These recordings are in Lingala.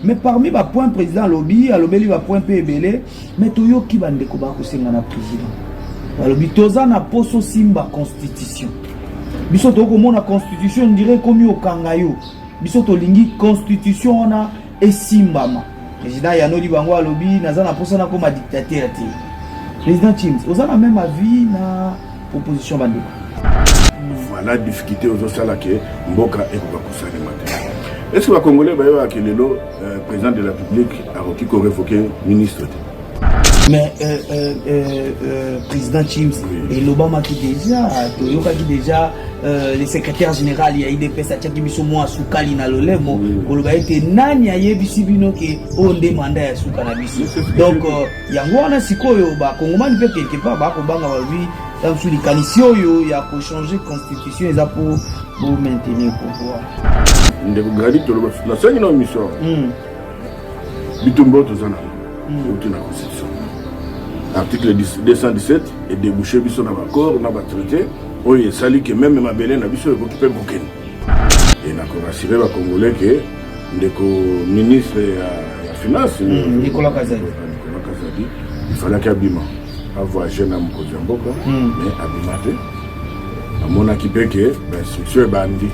mais parmi les points président lobby, lobby va point PBL, mais toyo qui va ndeko ba ko senga na président. Lobby toza na poso simba constitution. Biso to ko mona constitution on dirait comme au kangayo. Biso to lingi constitution na esimbama. Président Yanoli bango lobby naza na poso na comme dictateur té. Président Chims, vous avez même avis na opposition bandeko. Voilà difficulté aux autres salariés mboka et kokosana matin. Est-ce que les Congolais va que le président de la République a requis qu'on révoque ministre? Mais président Chims et l'Obama qui déjà, Toyoka qui déjà, le secrétaire général il y a IDP Sacha qui biso mo asukali na lolemo koloba ete nani ayebisi bino ke on demande ya suka na biso. Donc yango wana sikoyo ba kongomani pe quelque part ba ko banga ba lui dans sous les conditions yo ya ko changer constitution eza pour maintenir pouvoir. Ndeko gradi to la sangi na mission. Bitumbo to zana. Au na constitution. Article 217 et débouché biso na accord na ba traité oye sali que même ma belé na biso ko kipe bokeni. Et na ko rassurer ba congolais que ndeko ministre ya finance Nicolas Kazadi. Il fallait qu'abima avoir jeune am ko jamboka mais abimate à mon équipe que ben structure bandi.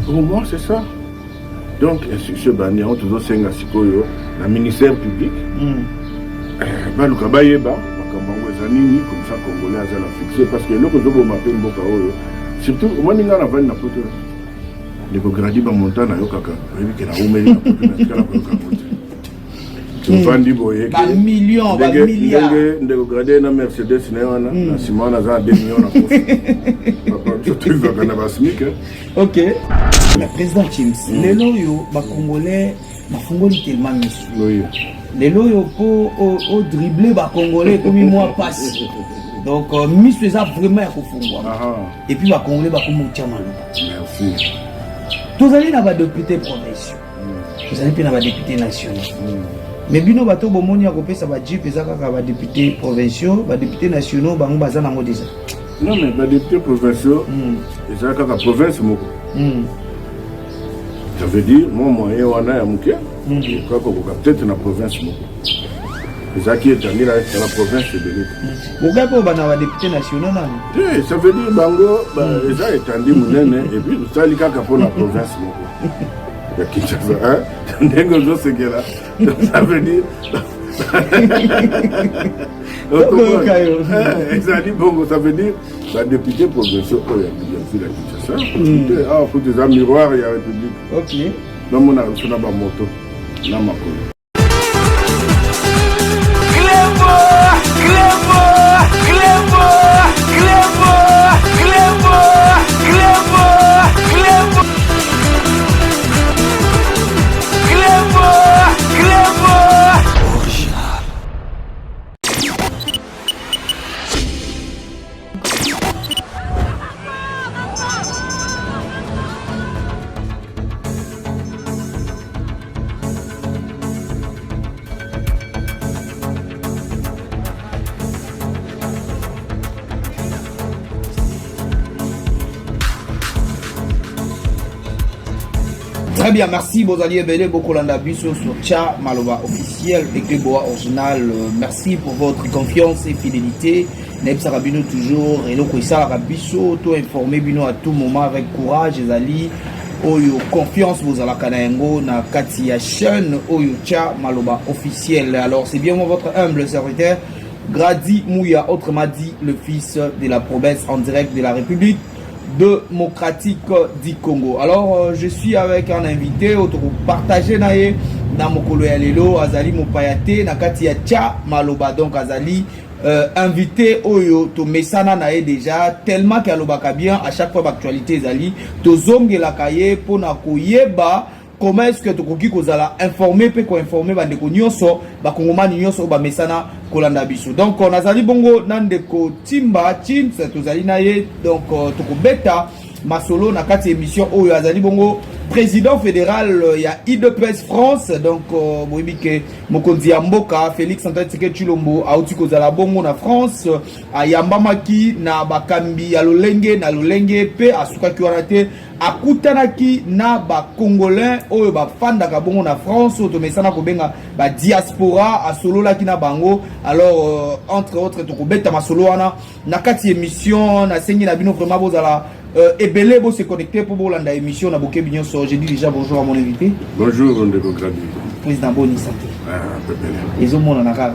Pour moi c'est ça. Donc structure bandi on toujours senga sikoyo na ministère public. Baluka bayeba makambango ezanini comme ça congolais azala fixé parce que loko zobo mapé mboka oyo surtout moninga na vani na poto ndeko gradi ba montana yo kaka rebi ke na umeli na poto na skala ko kamote tu vandi boye ba million ba milliard ndeko gradi na Mercedes na wana na simona za 2 millions na kofi papa tu vas kana ba sneak. OK mais président Chims lelo yo ba congolais mafungoli tellement misu oui. Les loyaux pour dribbler les Congolais comme moi passe. Donc, Miss les a vraiment à confondre. Et puis, les Congolais va comme merci. Tous allez dans les députés provinciaux. Vous allez dans les députés nationaux. Mais bino bato bomoni a coupé ça va dire que ça va députés provinciaux, va députés nationaux, va on bazar dans déjà. Non mais les députés provinciaux, ils ont la province moko. Ça veut dire moi moyen wana ya muke. Quoi peut-être dans la province moko. Les acquis est dans la province de l'État. Pourquoi pas dans les députés nationaux là? Oui, ça veut dire bango les a étendu munene et puis ça li kaka pour la province moko. Ya Kinshasa hein? Ndengo zo segela. Ça veut dire exactement bongo ça veut dire la députée provinciaux oya bien sûr la Kinshasa. Ah faut des miroirs ya République. OK. Non mon a reçu na ba moto na makolo. Très bien, merci. Vous allez béler beaucoup l'andabiso sur Tcha Maloba officiel et Boa original. Merci pour votre confiance et fidélité. Neb Sarabino toujours et le Kouissa Rabiso, tout informé Bino à tout moment avec courage et Zali. Oyo confiance vous à la Kanaengo na Katia Chen Oyo Tcha Maloba officiel. Alors c'est bien moi votre humble serviteur Gradi Mouya, autrement dit le fils de la province en direct de la République démocratique du Congo. Alors je suis avec un invité autour partager naé na mokolo ya lelo azali mopayate na kati ya Tcha Maloba donc azali invité oyo to mesana naé déjà tellement qu'alobaka bien à chaque fois d'actualité azali to zongela kaye pona koyeba comment est-ce que tokoki kozala informer pe ko informer bandeko nyonso ba kongomani nyonso ba mesana kolanda biso. Donc on azali bongo nandeko Timba Chims tozali naye donc toko beta masolo na kati émission oyo azali bongo président fédéral il y a IDPS France donc Moïbike Mokonzi Mboka Félix Antoine Tshisekedi Tshilombo auti kozala bongo na France ayambamaki na bakambi ya lolenge na lolenge pe asukaki wana te akutanaki na ba congolais oyo bafandaka bongo na France otomesana kobenga ba diaspora asololaki na bango alors entre autres tokobeta masolo wana na kati émission na sengi na bino vraiment bozala ebele bo se connecter pour bolanda émission na bokebi nyonso. Je dis déjà bonjour à mon invité. Bonjour Ndeko Gradi. Président Boni Santé. Pepele. Ils ont mon nakara.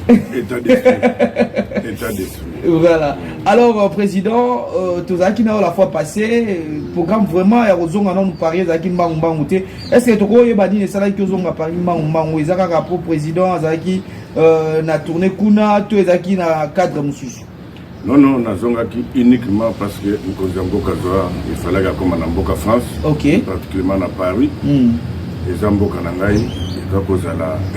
État d'esprit. Voilà. Alors président tozaki na la fois passée programme vraiment ya kozonga na nous parier zaki mbangu mbangu te. Est-ce que toko yeba ni sala ki ozonga pari mbangu mbangu ezaka pour président azaki na tournée kuna to ezaki na cadre mususu? Non, non, nazongaki uniquement parce que Nkozamboka Zoa, il fallait comme en Mboka France, particulièrement à Paris. Les Zamboka Nangaï, il doit causer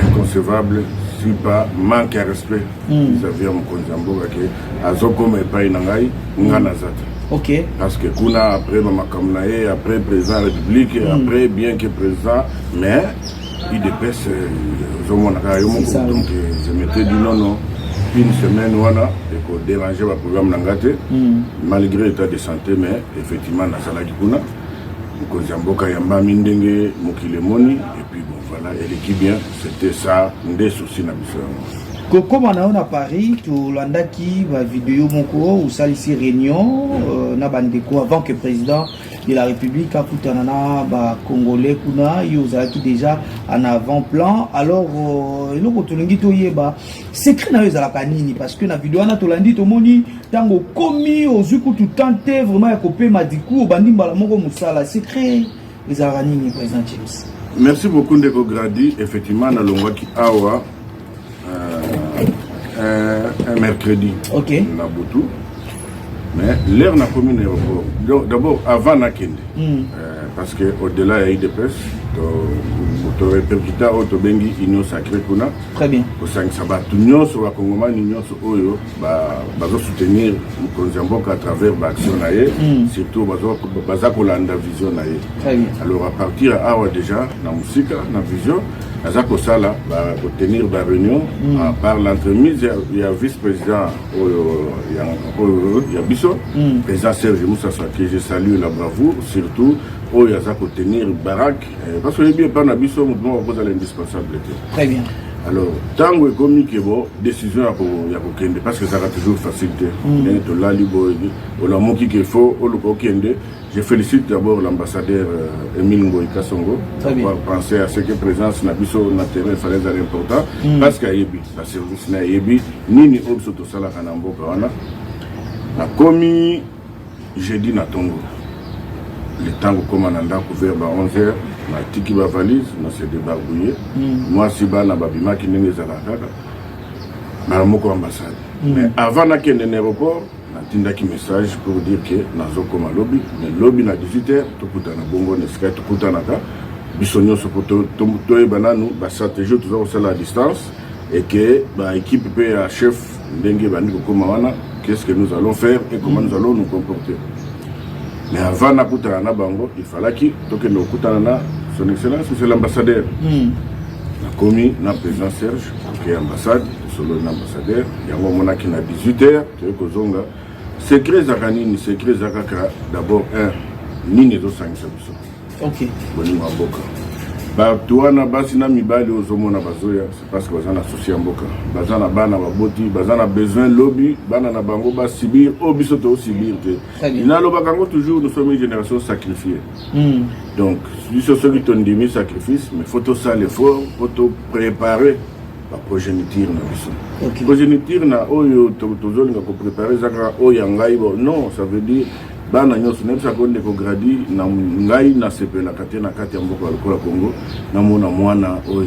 inconcevable si pas manque de respect vis-à-vis de Nkozamboka qui a Zokom et Paris Nangaï, Nganazat. Parce que Kuna après Mamakamnae, après président de la République, après bien que président, mais il dépasse Zomonaka donc je m'étais dit non, non. Une semaine voilà et qu'on dérangeait le programme Nangate malgré l'état de santé mais effectivement na salaki kuna Nkozamboka yamba mindenge mokilemoni et puis bon voilà et l'équipe bien c'était ça des soucis na biso. Comme on a à Paris, tout l'andaki va vidéo mon cours ou ça ici réunion na bandeko avant que président de la République a poutanana ba congolais kuna yozaki déjà en avant-plan alors le kotolingi to yeba secret na yozala kanini parce que na vidéo na tolandi to moni tango komi ozuku tout tenter vraiment ya kopema diku bandi mbala moko musala secret ezala kanini président James. Merci beaucoup Ndeko Gradi effectivement na longwaki awa un mercredi na Boutou mais l'air n'a pas mis l'aéroport donc d'abord avant Nakende parce que au-delà il y a eu des presse to répercuta auto bengi union sacrée kuna très bien au 5 sabat nyonso wa kongomani nyonso oyo bazo soutenir Nkozamboka à travers l'action naie surtout baza kolanda vision naie très bien alors à partir awa déjà na musika na vision Azako Sala va tenir la réunion par l'entremise il y a vice-président il y a Bisso président Serge Moussa que je salue la bravoure surtout il y a Azako tenir Barak parce que les bien pas na Bisso nous vous allez indispensable. Très bien. Alors tango ekomi ke bo décision ya kokende parce que ça va toujours facilité mais to la libo la moki qu'il faut au kokende. Je félicite d'abord l'ambassadeur Emile Ngoï Kassongo pour penser à ce que présence na biso na terrain fallait être important parce que yebi la service na yebi nini obso to sala kana mboka wana na komi jeudi na tongo le temps comme on a couvert à 11h na tiki ba valise na se débarbouiller moi si ba na babima ki nenge zala kaka na moko ambassade mais avant na kende aéroport tindaki message pour dire que nazo koma lobby mais lobby na 18h tokutana bongo nesika tokutana ka bisonyo sopoto toye bananu ba stratégie tout ça la distance et que ba équipe pe à chef ndenge bandi koma wana qu'est-ce que nous allons faire et comment nous allons nous comporter mais avant na kutana na bango il fallait que tokende kutana na son excellence c'est l'ambassadeur na komi na président Serge qui est ambassade solo l'ambassadeur yango monaki na 18h to kozonga secret zakanini secret zakaka d'abord un nini zo sangisa biso boni mboka ba tuana basi na mibali ozomona bazoya c'est parce que bazana souci mboka bazana bana baboti bazana besoin lobby bana na bango ba subir obiso to subir te ina lo bakango toujours nous sommes une génération sacrifiée donc biso celui qui tondimi sacrifice mais faut ça l'effort faut préparer la progéniture na biso progéniture na oyo tozolinga ko préparer zaka oyo ngai bo non ça veut dire bana nyonso nebisa konde ko gradi na ngai na sepela kate na kati ya mboka lokola Congo na mona mwana oyo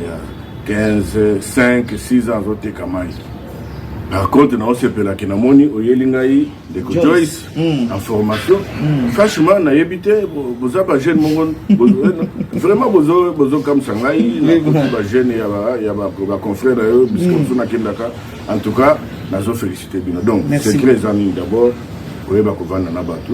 15 5 6 ans zote kamai par contre na sepela ki na moni oyelingai de ko Joyce en formation franchement na yebite boza ba jeune mongon vraiment bozo comme ça ngai na ba jeune ya ba confrère yo bisco na kendaka en tout cas nazo féliciter bino donc c'est très amis d'abord koyeba kovanda na batu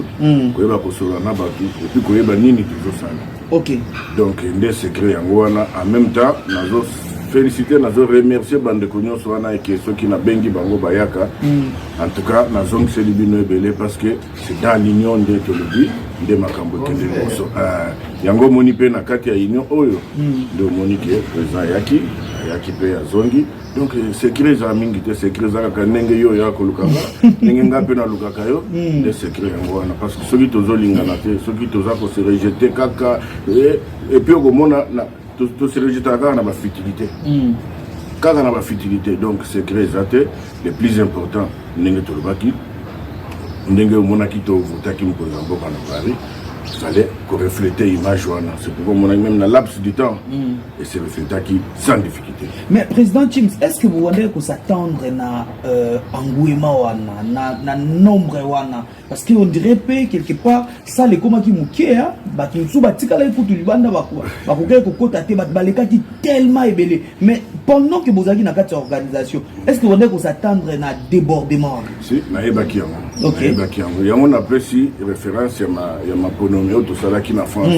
koyeba kosola na batu et puis koyeba nini tuzosala Ok. Donc des secrets en même temps nazo féliciter nazo remercier bande konyo soana et que ceux qui na bengi bango bayaka. En tout cas nazo c'est libino belé parce que c'est dans l'union de Tolobi de makambo kende boso. Yango moni pe na kati ya union oyo de monique président yaki pe ya zongi. Donc secret za mingi te secret za ka ndenge yo ya kolukanga ndenge ngape na lukaka yo des secrets yango wana parce que ceux qui tozo lingana te ceux qui toza ko se rejeter kaka et puis au mona to se rejeter kaka na ba futilité kaka na ba futilité donc secret za te le plus important ndenge to lubaki ndenge mona ki to votaki mpoza mboka na Paris fallait qu'on reflète l'image. C'est pourquoi on a même dans laps du temps et c'est reflété qui sans difficulté. Mais président James, est-ce que vous voulez que s'attendre à engouement na nombre wana parce qu'on dirait quelque part ça les comment qui moukia bah qui sous batika là pour tout libanda bah que kokota te bah baleka qui tellement ébélé mais pendant que vous avez na quatre organisation est-ce que vous voulez que s'attendre à débordement? Si na ebaki yango. OK. Ebaki yango. Yango na précis référence ya ma tout ça là qui en France.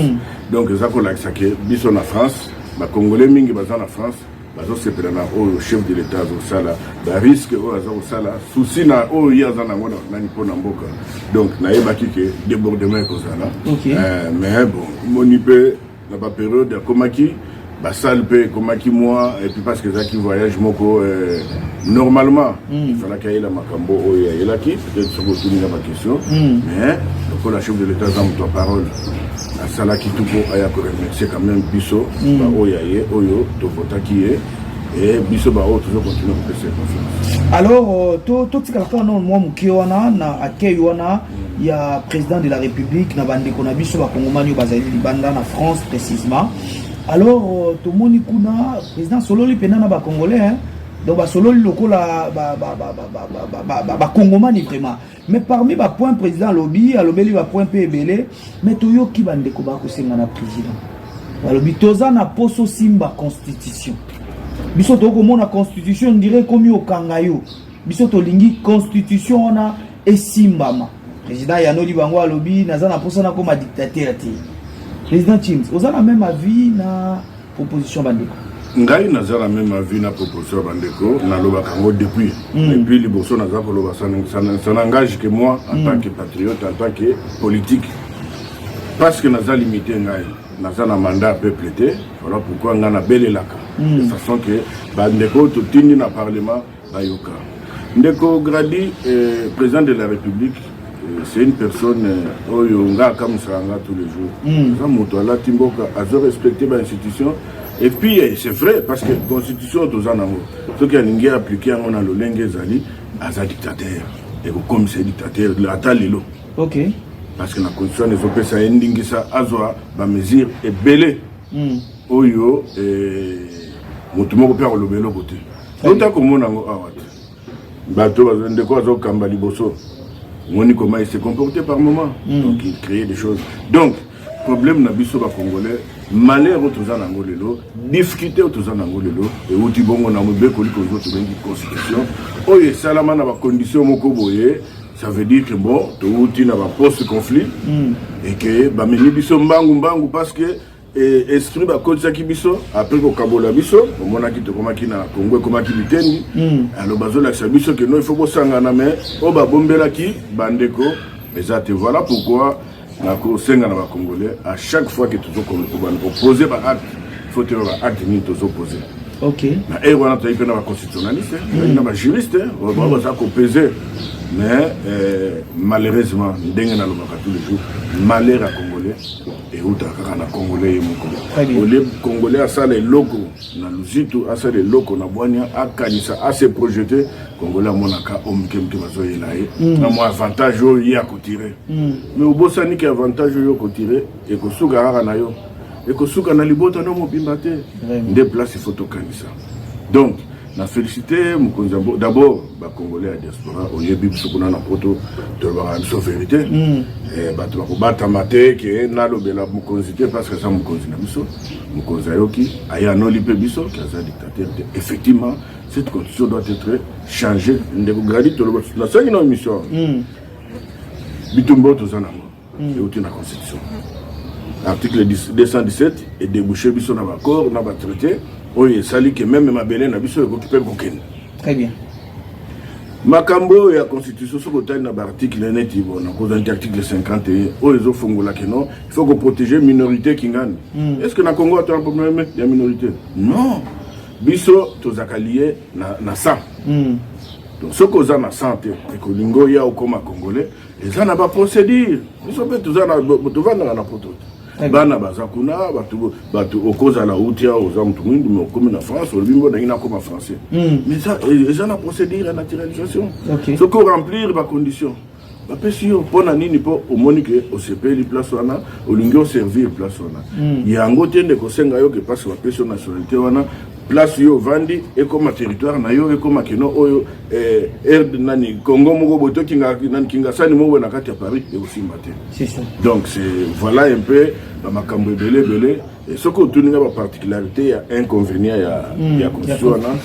Donc ça qu'on a que biso na France, ba congolais mingi baza na France, bazo se prendre au chef de l'état zo sala, ba risque au azo sala, souci na o ya za na ngona na nipo na mboka. Donc na yebaki que débordement ko sala. Mais bon, monipe na ba période ya komaki ba salpe komaki moi et puis parce que ça qui voyage moko normalement il fallait qu'il y ait la makambo o ya là qui peut-être sur votre ma question mais pour la chef de l'état dans ta parole à sala qui tout pour aya ko remercier quand même biso ba o ya ye oyo to vota qui est et biso ba o toujours continuer à faire confiance. Alors to tika kwa non moi mukiwana na accueil wana ya président de la République na bande ko na biso ba kongomani bazali libanda na France précisément. Alors tout le monde kuna président solo li pena na ba congolais hein donc ba solo li lokola ba congomani vraiment mais parmi ba point président lobby alobeli ba point pebele mais toyo ki bande ko ba ko senga na président alobi toza na poso simba constitution biso to ko mona constitution dirait comme au kangayo biso to lingi constitution ona esimbama président yanoli bango alobi naza na poso na comme dictateur ti. Président James, vous avez la même avis na proposition Bandeko? Ngai naza la même avis na proposition Bandeko, na loba kango depuis. Et puis les bosso naza ko loba ça n'engage que moi en tant que patriote, en tant que politique. Parce que naza limité ngai, naza na mandat peuple té, voilà pourquoi ngana belelaka. De façon que Bandeko to tindi na parlement bayoka. Ndeko Gradi, président de la République, c'est une personne oyo comme ça tous les jours. Ça moto la timboka a respecté l'institution et puis c'est vrai parce que constitution tous en amour. Ce qui a n'ingé appliqué en a le lengue zali as un dictateur et comme c'est dictateur la talilo. OK. Parce que la constitution ne peut pas ça endingi ça azoa ba mesure et belé. Oyo moto moko père le belo côté. Donc comme on a awat. Bato de quoi zo kamba liboso. On comment il s'est comporté par moment. Donc il créait des choses. Donc, problème na biso ba congolais, malheur autour en angolelo, difficulté autour en angolelo, et où tu bon on a mobile que les autres bengi constitution. Oye salama na ba condition moko boye, ça veut dire que bon, tu na ba post conflit et que ba meni biso mbangu parce que esprit ba kodza ki biso après ko kabola biso omona ki to komaki na Congo komaki bitendi alors bazola sa biso que non il faut bosanga na mais o ba bombela ki bandeko ezate voilà pourquoi na ko senga na ba congolais à chaque fois que tu opposer ba acte faut te ba acte ni to opposer. OK. Na et wana to ipena ba constitutionnaliste na ba juriste on va ça ko peser mais malheureusement ndenge na lobaka tous les jours malheur à congolais et où na congolais et mon les congolais à ça les locaux na luzitu à ça les locaux na boania à kanisa à se projeter congolais monaka omkemke bazoyela na mo avantage yo ya ko tirer mais au bosani ki avantage yo ko tirer et ko suka na yo et ko suka na libota no mobimba te des places il faut to kanisa donc na félicité Mukonzambo d'abord ba congolais à diaspora au yebi bisukuna na poto de la vérité et ba to ba tamate que na lobela mukonzité parce que ça mukonzina biso mukonzayoki aya no lipe biso qui a dictateur effectivement cette constitution doit être changée ndeko gradi to la seule une mission bitumbo to zanamo et outi na constitution article 217 et débouché biso na accord na traité oyo sali que même mabele na biso occupé kokende. Très bien. Makambo ya constitution soko tali na article neti bona cause article 51 oyo zo fongola que non, il faut que protéger minorité kingani. Est-ce que na Congo a un problème de minorité? Non. Biso tozakalié na sang. Donc ce qu'on a na santé et que lingo ya okoma congolais et ça n'a pas procédure. Biso pe tozana tovanda na poto. Bana bazakuna batu okoza la outia aux hommes tout le monde comme en France au bimbo na comme français. Mais ça n'a procédure à naturalisation. Ce qu'on remplir les conditions. Après si on a nini pour au monique au CP les places wana au lingo servir place wana. Il y a un côté de kosenga yo que passe la question nationalité wana place yo vandi et comme territoire na yo et comme keno oyo nani Congo moko boto kinga sani mo na kati ya Paris et aussi matin. C'est ça. Donc c'est voilà un peu ma makambo belé et ce que tout n'a pas particularité il y a inconvénient il y a constitution na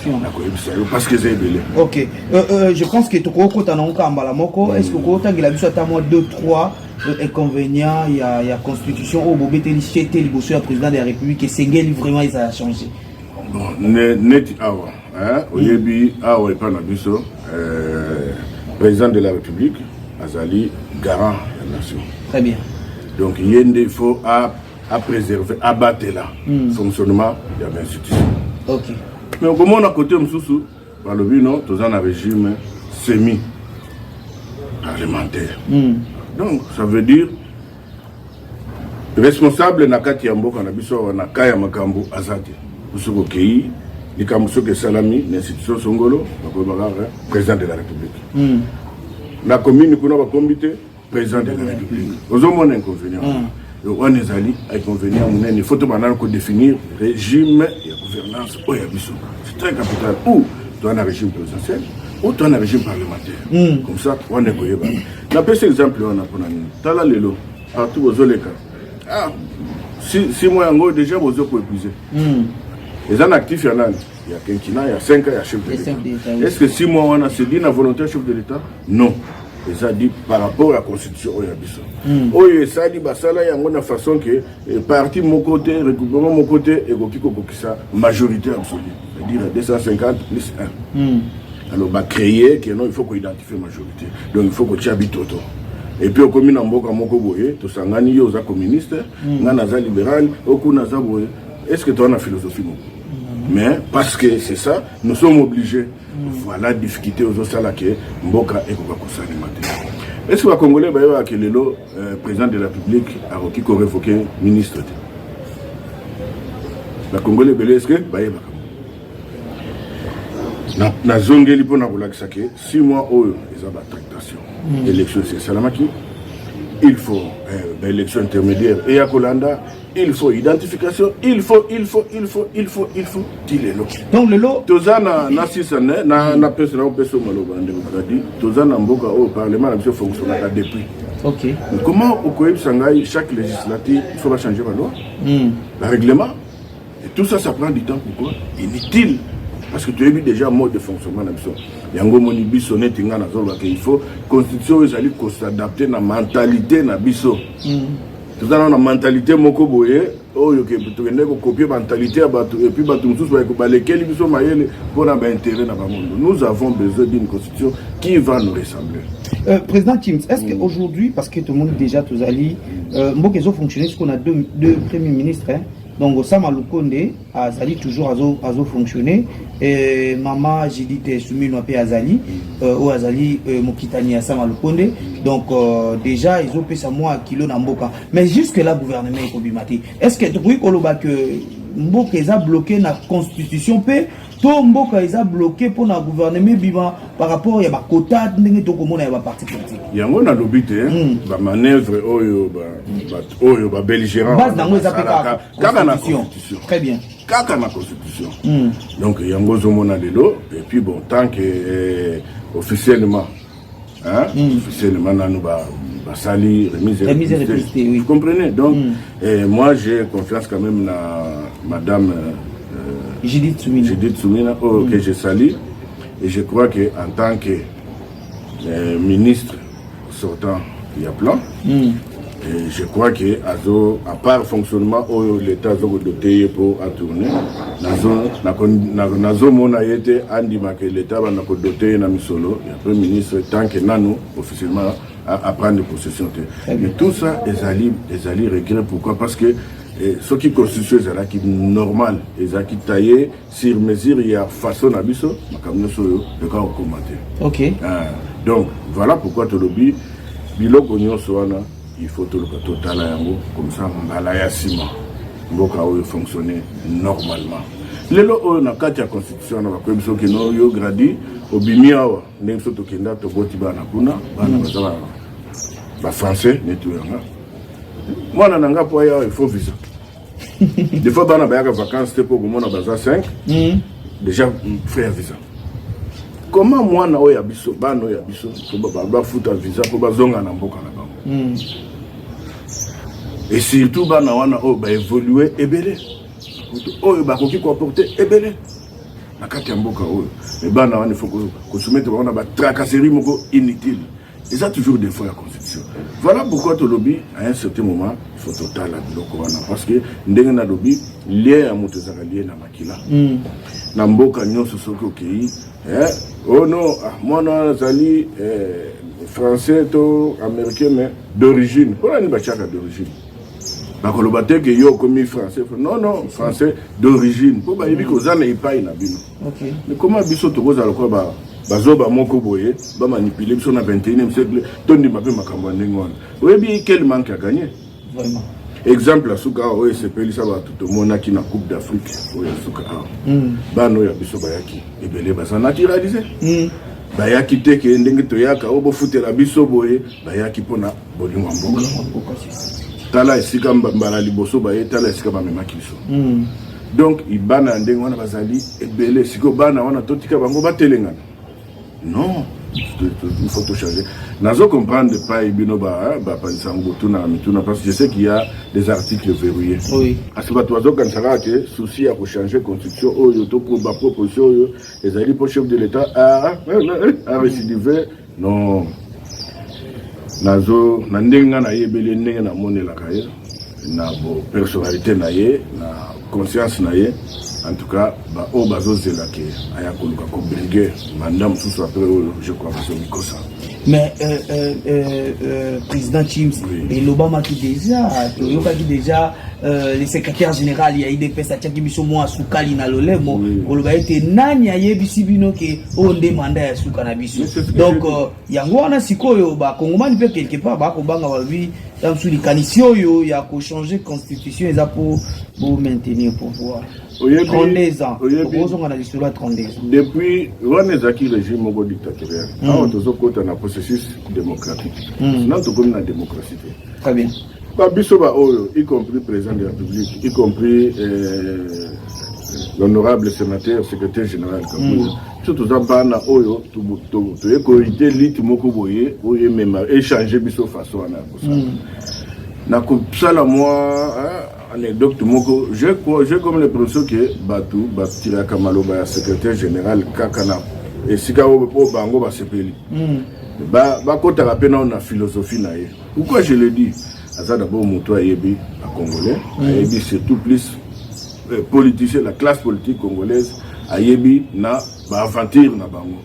parce que c'est belé. OK. Je pense que toko kota na nkamba la moko est-ce que kota ngila biso ata moi 2 3 inconvénients il y a constitution au bobeteli chete liboso ya président de la République et sengeli vraiment il a changé. Bon, net awa, hein, oyebi awa et pas na biso, président de la République, Azali, garant de la nation. Très bien. Donc, il faut à préserver, à battre là, fonctionnement de l'institution. Ok. Mais comment on a côté Msoussou, par le but, non, tous un régime semi-parlementaire. Donc, ça veut dire, responsable Nakati Yamboka Nabiso, Nakaya Makambo, Azadi. Pour pays, les Kamusoke Salami, l'institution Songolo, président de la République. La commune, nous avons comité, président de la République. Nous avons un inconvénient. On est allé à inconvénient, il faut définir le régime et la gouvernance. C'est très capital. Ou tu as un régime présidentiel, ou tu as un régime parlementaire. Comme ça, on est cohérent. On a pris cet exemple, on a pris Tala Lelo, partout aux Oleka. Ah, 6 mois en gros, déjà, vous avez épuisé. Les gens actifs, il y en a quinquina, il y a 5 ans, il y a chef de l'État. Est-ce que 6 mois, on a se dit la volonté chef de l'État? Non. Et ça dit par rapport à la Constitution, il y a besoin. Oui, ça dit, ça il y a une façon que parti mon côté, regroupement mon côté, et ça majorité absolue. C'est-à-dire 250 plus 1. Alors, créer, il faut qu'on identifie la majorité. Donc, il faut qu'on habite autour. Et puis, au commune en Boka Moko Boye, tu as un communiste, un libéral, un boye. Est-ce que tu as une philosophie? Mais parce que c'est ça, nous sommes obligés. Voilà la difficulté aux autres que Mboka et Kokakosa. Est-ce que le Congolais, le président de la République a révoqué le ministre? Le Congolais, est-ce que na zongeli pour nakolakisa que 6 mois oyo eza ba tractation élection c'est salamaki il faut élection intermédiaire et ya kolanda il faut identification il faut tilelo donc le lot tozana na sisane na pesa na pesa maloba ndekadi tozana mboka au parlement na biso fonctionne depuis. OK. Comment au Koyib Sangai chaque législative il faut changer la loi le règlement et tout ça prend du temps pourquoi inutile. Parce que tu as vu déjà un mode de fonctionnement. Il y a un moni biso net il faut constitution s'adapter à la mentalité na biso. Tout à la mentalité moko boye oh yo que tu venez copier mentalité et puis batu mususu ba lesquels biso mayele pour na intérêt na ba monde. Nous avons besoin d'une constitution qui va nous ressembler. Président Tims, est-ce qu'aujourd'hui, parce que tout le monde déjà tous allés, Mbokezo fonctionner, parce qu'on a deux premiers ministres, hein, donc Osama Lukonde Azali toujours azo fonctionner et maman Judith Soumino pe Azali ou Azali Mokitani Osama Lukonde donc déjà ils ont payé moi kilo na mboka mais jusque là gouvernement ekobimati est-ce que tu peux koloba que mboka eza bloqué na constitution pe to mboka eza bloqué pour na gouvernement bima par rapport ya ba quota ndenge to komona ya ba parti politique yango na lobité ba manœuvre oyo ba belligérant base nango eza pe kaka na constitution très bien kaka na constitution donc yango zomona lelo et puis bon tant que officiellement officiellement nanu ba sali remise et républicité, oui. Vous comprenez donc moi j'ai confiance quand même na madame Judith Soumina que je salue et je crois que en tant que ministre sortant il y a plan Et je crois que à part fonctionnement l'État a doté pour tourner, nazo mona yete andima que l'État va doter na misolo, le Premier ministre tant que nano officiellement à prendre possession. Mais tout ça les alliés regrettent. Pourquoi? Parce que ce qui constitue qui normal, les qui taillé sur mesure, il y a façon d'abisso, le cas commenter. Ok. Donc voilà pourquoi tu le dis, biloko nyonso wana il faut tout le total comme ça malaya sima mboka oyo fonctionner normalement. Lelo oyo na kati ya constitution na ko biso ke no yo gradi obimi awa ndenge so to kenda to boti bana kuna bana bazala ba français netu yanga mwana nanga po ya il faut visa. Des fois bana ba ya vacances te pour mona baza 5 déjà faire visa. Comment moi na oya biso bana oya biso to ba futa visa pour bazonga na mboka na bango. Et surtout bana wana o ba évoluer ebele. Oyo ba koki ko porter ebele. Na kati ya mboka oyo. Mais bana wana il faut ko soumettre wana ba tracasserie moko inutile. Et ça toujours des fois la constitution. Voilà pourquoi to lobby à un certain moment il faut total la biloko wana parce que ndenge na lobby lien ya moto zaka lien na makila. Na mboka nyonso soki okei oh non moi na zali français to américain mais d'origine. Pourquoi ni ba chaka d'origine? Bakoloba te que yo comme français. Non, français d'origine. Pour ba yebi ko zana ipai na bino. OK. Mais comment biso to koza lokwa ba bazoba moko boye ba manipuler biso na 21e siècle tondi mabe makambo ndenge wana. Oyebi quel manque à gagner? Vraiment. Exemple la suka oyo sepeli sa ba tout mona ki na Coupe d'Afrique oyo suka bano ya biso bayaki ebele basa naturaliser. Bayaki te ke ndenge to yaka obo futela biso boye bayaki pona bolingo mboka. Tala esika mbala liboso baye tala esika bamemaki biso. Donc ibana ndenge wana bazali ebele siko bana wana totika bango batelengana. Non, il faut tout changer. Nazo comprendre pas ibino ba pansango tuna mituna parce que je sais qu'il y a des articles verrouillés. Oui. Parce que toi quand ça va que souci à changer constitution oyo to pour ba proposition oyo les alliés pour chef de l'état a récidivé. Non. Nazo na ndenga na yebele ndenga na monela kaye na bo personnalité na ye na conscience na ye en tout cas ba o bazo zela ke aya koluka ko briguer madame sous après je crois que c'est mikosa. Mais président Chims et l'Obama qui déjà le secrétaire général il y a IDPS a tchaki biso mo asukali na lolemo koloba ete nani ayebisi bino ke o nde mandat ya suka na biso. Donc yango wana sikoyo ba kongomani pe quelque part ba ko banga ba vi dans sous les conditions yo ya ko changer constitution eza pour maintenir le pouvoir. 32 ans. Depuis Wanezaki régime dictatorial, on a un processus démocratique. Sinon, on a une démocratie. Très bien. Y compris le président de la République, y compris l'honorable sénateur, secrétaire général. Surtout ça, bana oyo tu écoité lit moko boye oye même échanger biso façon na ko sala moi anecdote moko j'ai comme l'impression que Batou Batira Kamaloba ya secrétaire général kakana et sika o bango ba sepeli ba kota la pena na philosophie na ye. Pourquoi je le dis? Ça d'abord moto ayebi à congolais ayebi surtout plus politicien la classe politique congolaise ayebi na ba aventure na bango.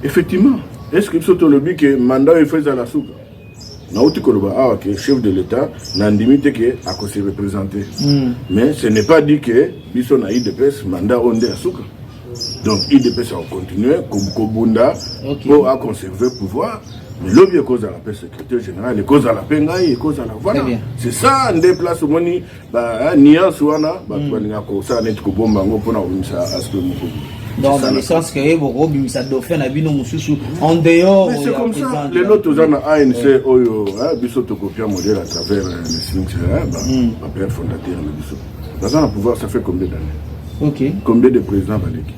Effectivement, est-ce que surtout le but que mandat il fait à la soupe na uti koloba que chef de l'État n'a limité que à quoi se représenter. Mais ce n'est pas dit que biso na IDPS mandat onde asuka. Donc IDPS a continué comme Kobunda pour à conserver le pouvoir. Mais l'objet cause à la paix secrétaire général, cause à la paix et cause à la voilà. C'est ça on déplace au moni nia suana balinga ko ça net ko bomba ngo pona umisa aspect moko. Donc dans le sens que vous bimisa dauphin na bino mususu en dehors. Mais c'est comme ça. Les autres gens na ANC oyo biso to copia modèle à travers le Sphinx père fondateur le biso. Dans un pouvoir ça fait combien d'années? OK. Combien de présidents Baleki?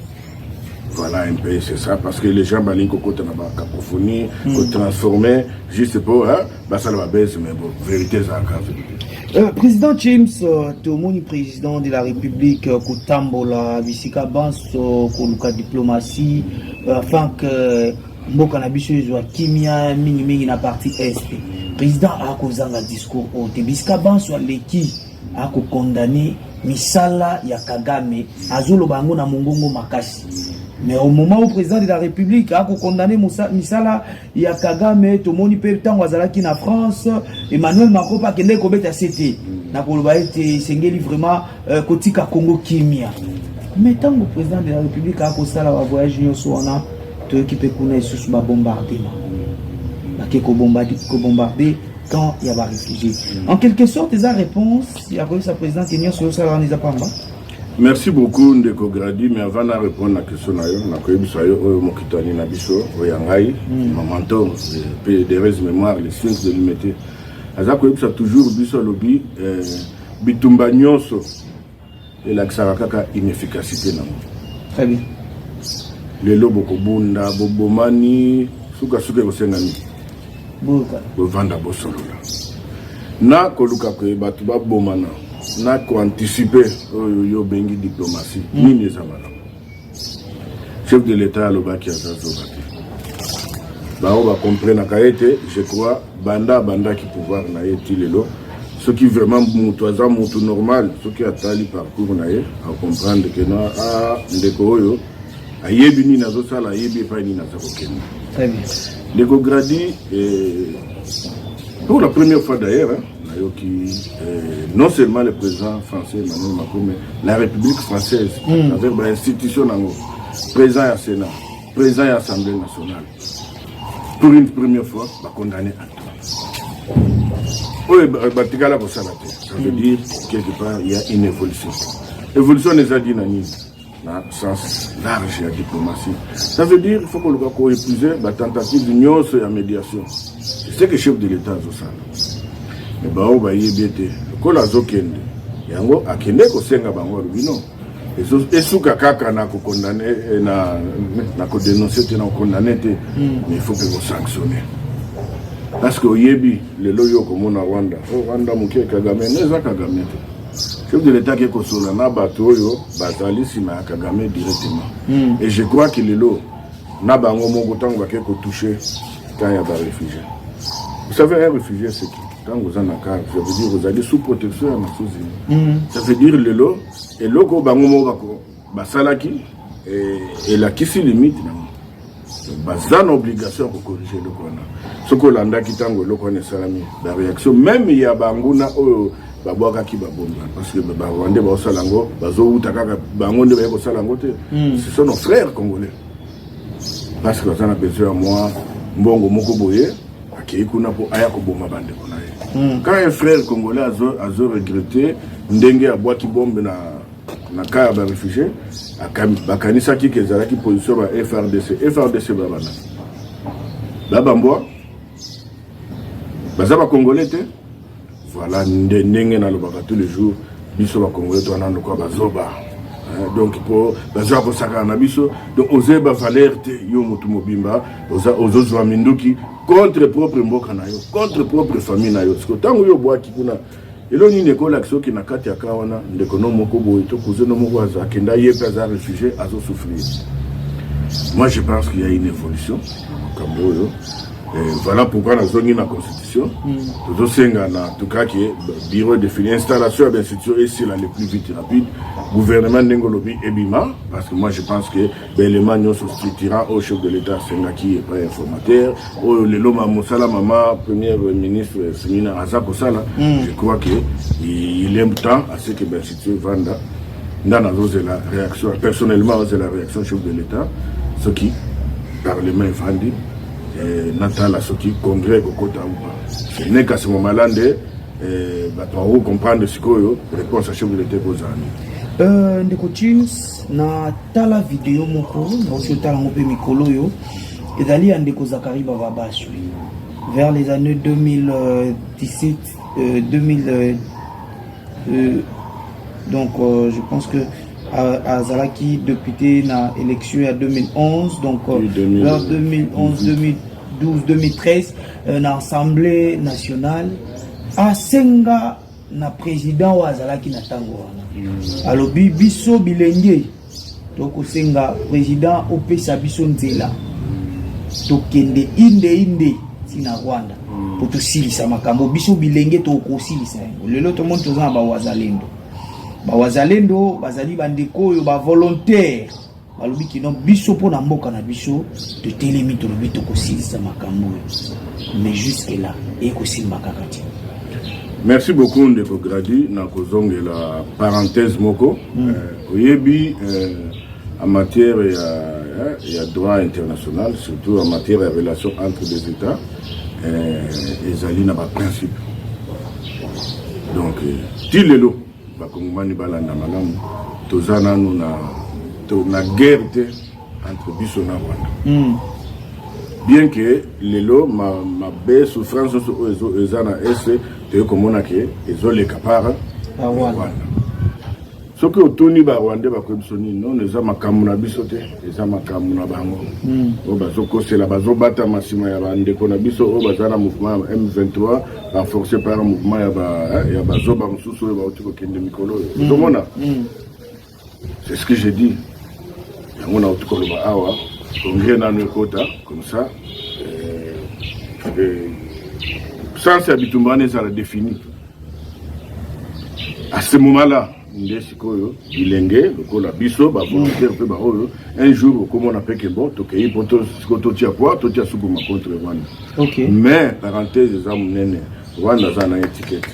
Voilà un peu, c'est ça, parce que les gens balin côté na ba cacophonie, ko transformer juste pour ça va baisser mais bon, vérité ça grave. Président James Tomoni président de la République Kotambola bisika banso ko luka diplomatie afin que mboka na biso ezwa kimia mingi na partie est. président a kozanga discours ote biska banso aleki a ko condamner misala ya Kagame azolo bango na mongongo makasi. Mais au moment où le président de la République a condamné misala ya Kagame, tout le monde peut tant wazalaki na France, Emmanuel Macron pas kende ko beta CT. Na koloba ete sengeli vraiment kotika Congo kimia. Mais tant que le président de la République a kosala wa voyage nyoso wana to équipe kuna sous ba bombardement. Ba ke ko bombarder quand il y a des réfugiés. En quelque sorte, les réponses, il y a eu sa présidente Kenya sur le salaire des Apamba. Merci beaucoup Ndeko Gradi, mais avant de répondre à la question, je vais Nabiso, Oyangai, Mamanto, Pérez Mémoire, les sciences de l'humanité. Azako ça toujours biso lobby bitumba nyonso et la ksaraka inefficacité nango. Très bien. Le lobo ko bunda bobomani suka ko sengani. Boka. Bovanda bosolola. Na koluka ko batu ba bomana. Na ko anticiper yo bengi diplomatie. Nini zamana. Chef de l'État lobaki azazobaki. Bah on va comprendre kaete, je crois banda qui pouvoir na yeti lelo. Ce qui vraiment mutuaza mutu normal, ce qui a tali parcours na ye, à comprendre que na ndeko oyo ayebi ni nazo sala ayebi pa ni nazo kokenda. Très bien. Ndeko Gradi pour la première fois d'ailleurs non seulement le président français Emmanuel Macron mais la République française avec l'institution nango, président à Sénat, président à l'Assemblée nationale. Pour une première fois, va condamner à toi. Ça veut dire quelque part il y a une évolution. L'évolution des adis dans le sens large de la diplomatie. Ça veut dire qu'il faut que l'on épuise la tentative d'union sur la médiation. C'est ce que le chef de l'État a fait. Mais on va y être. Quand la zokende, il y a un akende ko senga bango rubino. Et sous kaka na ko condamner na ko dénoncer te na condamner te, mais il faut que vous sanctionner. Parce que oyebi le loyo comme na Rwanda, Rwanda muke Kagame neza Kagame. Chef de l'État qui est consola na bato yo bazali sima Kagame directement. Et je crois que le lo na bango mongo tango ke ko toucher quand il y a des réfugiés. Vous savez un réfugié c'est qui? Quand vous en avez, ça veut dire que vous allez sous protection à Nassouzi. Ça veut dire le lot, et le go bango bako, basalaki, et la kisi limite, bazan obligation pour corriger le kona. Ce que l'anda qui tango le kone salami, la réaction, même il y a banguna o baboka ki babonga, parce que babande ba salango, bazo utakaka bangonde ba salango te. Ce sont nos frères congolais. Parce que ça n'a besoin moi, mbongo moko boye. Quand un frère congolais a regretté ndenge a boaki bombe na cas de réfugié a kanisa ki kezalaki position ba FRDC babana babamboa bazaba congolais te voilà ndenge na lobaka tous les jours biso ba congolais to anando kwa bazoba. Donc pour bazar pour saka na biso donc oser ba valeur te yo mutu mobimba ozo minduki contre propre mboka na yo contre propre famille na yo parce que tango yo boaki kuna elo ni ndeko la kiso ki na kati aka wana ndeko no moko boy to kuzo no moko aza kenda ye pesa réfugié azo souffrir. Moi je pense qu'il y a une évolution comme yo. Voilà pourquoi la zone la constitution tout senga na tout cas qui bureau de fini installation bien sûr et c'est la le plus vite rapide gouvernement d'Engolobi et Bima parce que moi je pense que l'élément nous structurant au chef de l'État senga qui est pas informateur au le loma Moussala Mama premier ministre Semina Azako Sala je crois que il aime temps à ce que bien sûr Vanda dans la réaction personnellement c'est la réaction chef de l'État ce qui parlement Vandi Natala Soki congrès au Kota Oupa. Ce n'est qu'à ce moment-là, on comprendre ce que réponse à chef de l'État aux années. Ndeko Tunes, na tala vidéo moko, na aussi tala ngope mikolo yo, et dali andeko Zakari Bababashu. Vers les années 2017, donc je pense que Azalaki député na élection à 2011 donc vers 2011 2012 2013 na assemblée nationale asenga na président wa Azalaki na tango wana alobi biso bilenge donc osenga président opesa biso nzela tokende inde sina Rwanda pour tout silisa makambo biso bilenge to ko silisa lelo to monde toza ba wazalendo bazali bandeko yo ba volontaire balobi kino biso po na mboka na biso to telemi to lobi to ko silisa makambo mais jusque là et ko silma kakati. Merci beaucoup Ndeko Grady na kozonge la parenthèse moko oyebi en matière il y a droit international surtout en matière de relations entre les États ezali na ba principe donc tilelo ba kongomani balanda malamu tozana nous na guerre entre biso na Rwanda. Bien que lelo ma be souffrance aux ezana ese te komona ke ezoleka para Rwanda. Ce que otoni ba Rwanda ba kwebisoni non eza makambo na biso te eza makambo na bango. O bazoko c'est la bazobata masima ya bandeko na biso o bazana mouvement M23 renforcé par un mouvement ya bazoba mususu ba otiko kende mikolo. Tomona. C'est ce que j'ai dit. Yango na otiko ba awa congrès na kota comme ça sans s'habituer ça la défini. À ce moment-là ndesikoyo bilenge lokola biso ba volontaire pe ba oyo un jour comme on appelle que bon to kei poto to tia quoi to tia sukuma contre Rwanda. OK. Mais parenthèse za munene Rwanda za na étiquette.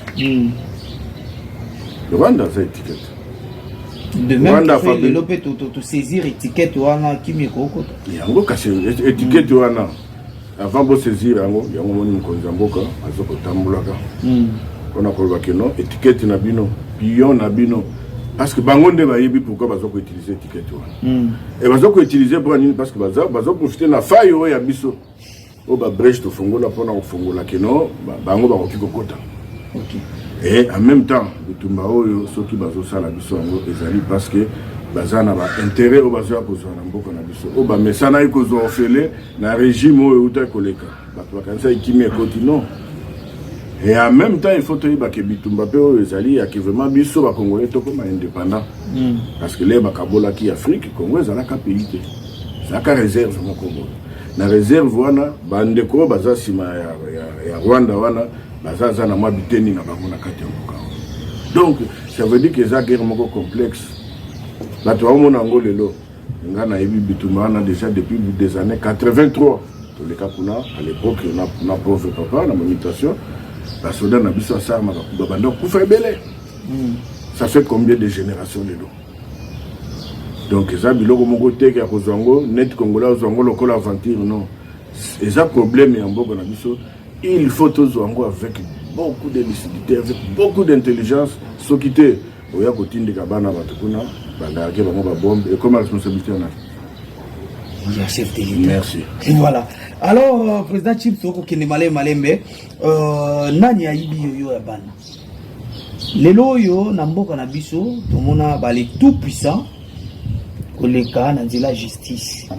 Rwanda za étiquette. De même que le lopé to saisir étiquette wana kimiko ko. Yango kasi étiquette wana avant de saisir yango moni mkonza mboka azoko tambulaka. On a kolba que non étiquette na bino pion na bino parce que bango nde ba yebi pourquoi bazoko utiliser étiquette wana. Et bazoko utiliser pour nini parce que bazoko profiter na faille ya biso. O ba brèche to fongola pona ko fongola que non bango ba kokiko kota. OK. Et en même temps bitumba oyo soki bazo sala biso yango ezali parce que bazana ba intérêt au bazo akozwa na mboka na biso o ba mesana ikozo ofele na régime oyo uta koleka bato bakanisa ikimi ekoti non. Et en même temps il faut te dire que bitumba pe oyo ezali ya ki vraiment biso ba congolais to comme indépendant parce que les bakabola ki Afrique Congo ezala ka pays te ça ka réserve mo Congo na réserve wana bandeko baza sima ya Rwanda wana bazaza na mabiteni na bango na kati ya mboka. Donc ça veut dire que ça guerre moko complexe. La toi mon ango lelo ngana yebi bitumba na déjà depuis des années 83 to le kakuna à l'époque on a pauvre papa na mutation la soldat na biso ça ma bando ku faire belé. Ça fait combien de générations lelo. Donc ça biloko moko teke ya kozango net congolais zongo lokola aventure non. Et ça problème en mboka na biso il faut tous avec beaucoup de lucidité, avec beaucoup d'intelligence, ce qui était au Yakotine de Kabana Batukuna, Bandarke, Bamba Bombe, et comme responsabilité on a. Le chef de l'État. Merci. Et voilà. Alors, président Chip Soko Kenemale Malembe, Nani Aibi Yoyo Yaban. Lelo yo, Namboka Nabiso, Tomona Bale tout puissant, Koleka, Nanzila Justice.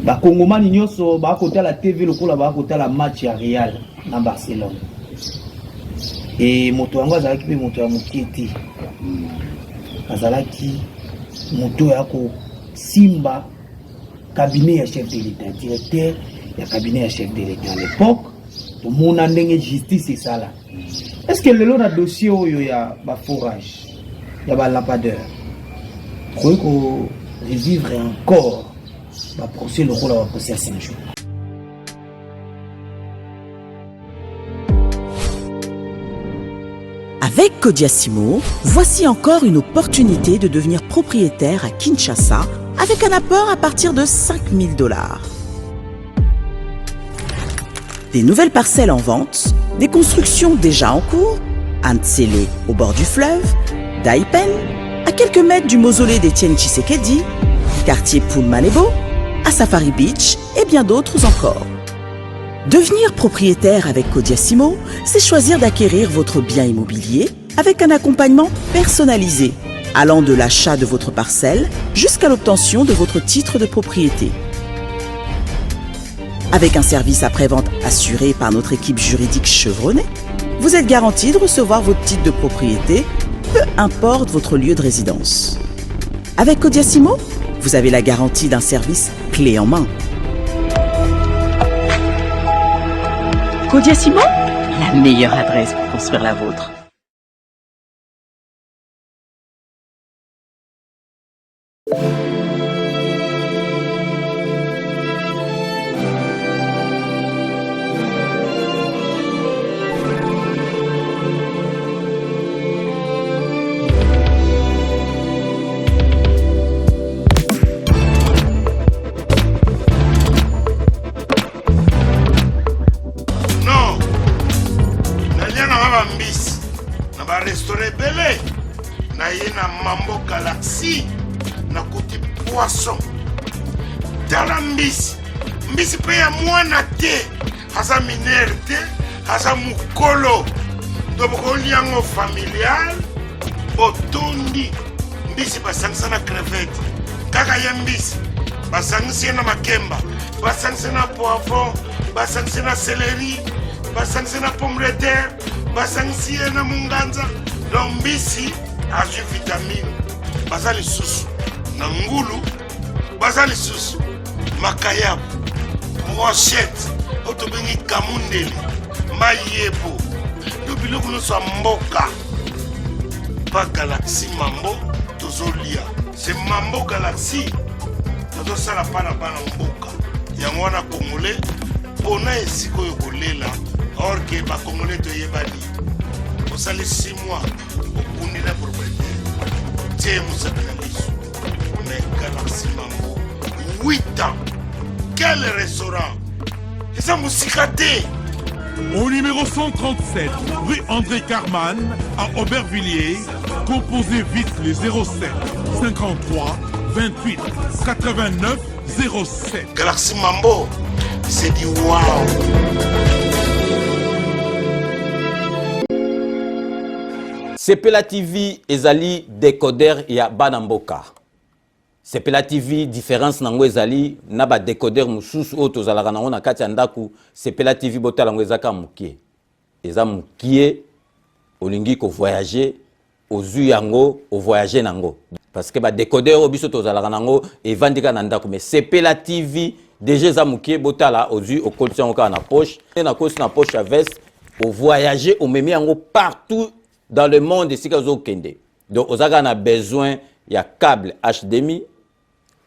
La Congomani nyonso ba côté la TV lokola ba côté la match ya Real na Barcelone. Et moto yango azalaki pe moto ya mokiti. Azalaki moto ya ko simba cabinet ya chef de l'État, directeur ya cabinet ya chef de l'État à l'époque. Tout le monde a ndenge justice et ça là. Est-ce que le lot de dossier oyo ya ba forage, ya ba lapadeur. Faut ko revivre encore. Va procès le rôle à procès à 5 jours. Avec Kodiasimo, voici encore une opportunité de devenir propriétaire à Kinshasa avec un apport à partir de $5 000. Des nouvelles parcelles en vente, des constructions déjà en cours, à Ntsele au bord du fleuve, Daipen, à quelques mètres du mausolée d'Étienne Tshisekedi, quartier Poulmalebo, à Safari Beach et bien d'autres encore. Devenir propriétaire avec Kodiasimo, c'est choisir d'acquérir votre bien immobilier avec un accompagnement personnalisé, allant de l'achat de votre parcelle jusqu'à l'obtention de votre titre de propriété. Avec un service après-vente assuré par notre équipe juridique chevronnée, vous êtes garanti de recevoir votre titre de propriété, peu importe votre lieu de résidence. Avec Kodiasimo, vous avez la garantie d'un service clé en main. Codia Ciment, la meilleure adresse pour construire la vôtre. Mambo Galaxy na côté poisson dans la mbisi pe ya mwana te haza minere te haza mukolo ndoboko liango familial otondi mbisi basangisa na crevette kaka ya mbisi basangisa na makemba basangisa na poivron basangisa na céleri basangisa na pomme de terre basangisa na munganza donc mbisi azwi vitamine baza lisusu na ngulu baza lisusu makayabu brochette otobengi kamundeli mayebo to biloko nyonso ya mboka pa Galaxy Mambo tozolia se Mambo Galaxy tozosala mpa na bana mboka yango wana congolais mpona esika oyo kolela or ke bacongolais toyebani osali 6 mois okundi na propriété tie mosakana liso mais Galaxy Mambo 8 ans quel restaurant eza mosika te. Au numéro 137, rue André Carman, à Aubervilliers, composez vite les 07 53 28 89 07. Galaxy Mambo, c'est du wow. Sepela TV ezali décodeur ya Banamboka. Sepela TV différence nango ezali na ba décodeur mususu o tozalaka nango na kati ya ndaku. Sepela TV botala ngo ezaka mukie. Eza mukie olingi ko voyager ozu yango o voyager nango. Parce que ba décodeur o biso tozalaka nango evandika na ndaku mais Sepela TV déjà eza mukie botala ozu o koltia ngo na poche na kosi na poche à veste o voyager o memi yango partout dans le monde ici kazo kende. Donc ozaka na besoin ya câble HDMI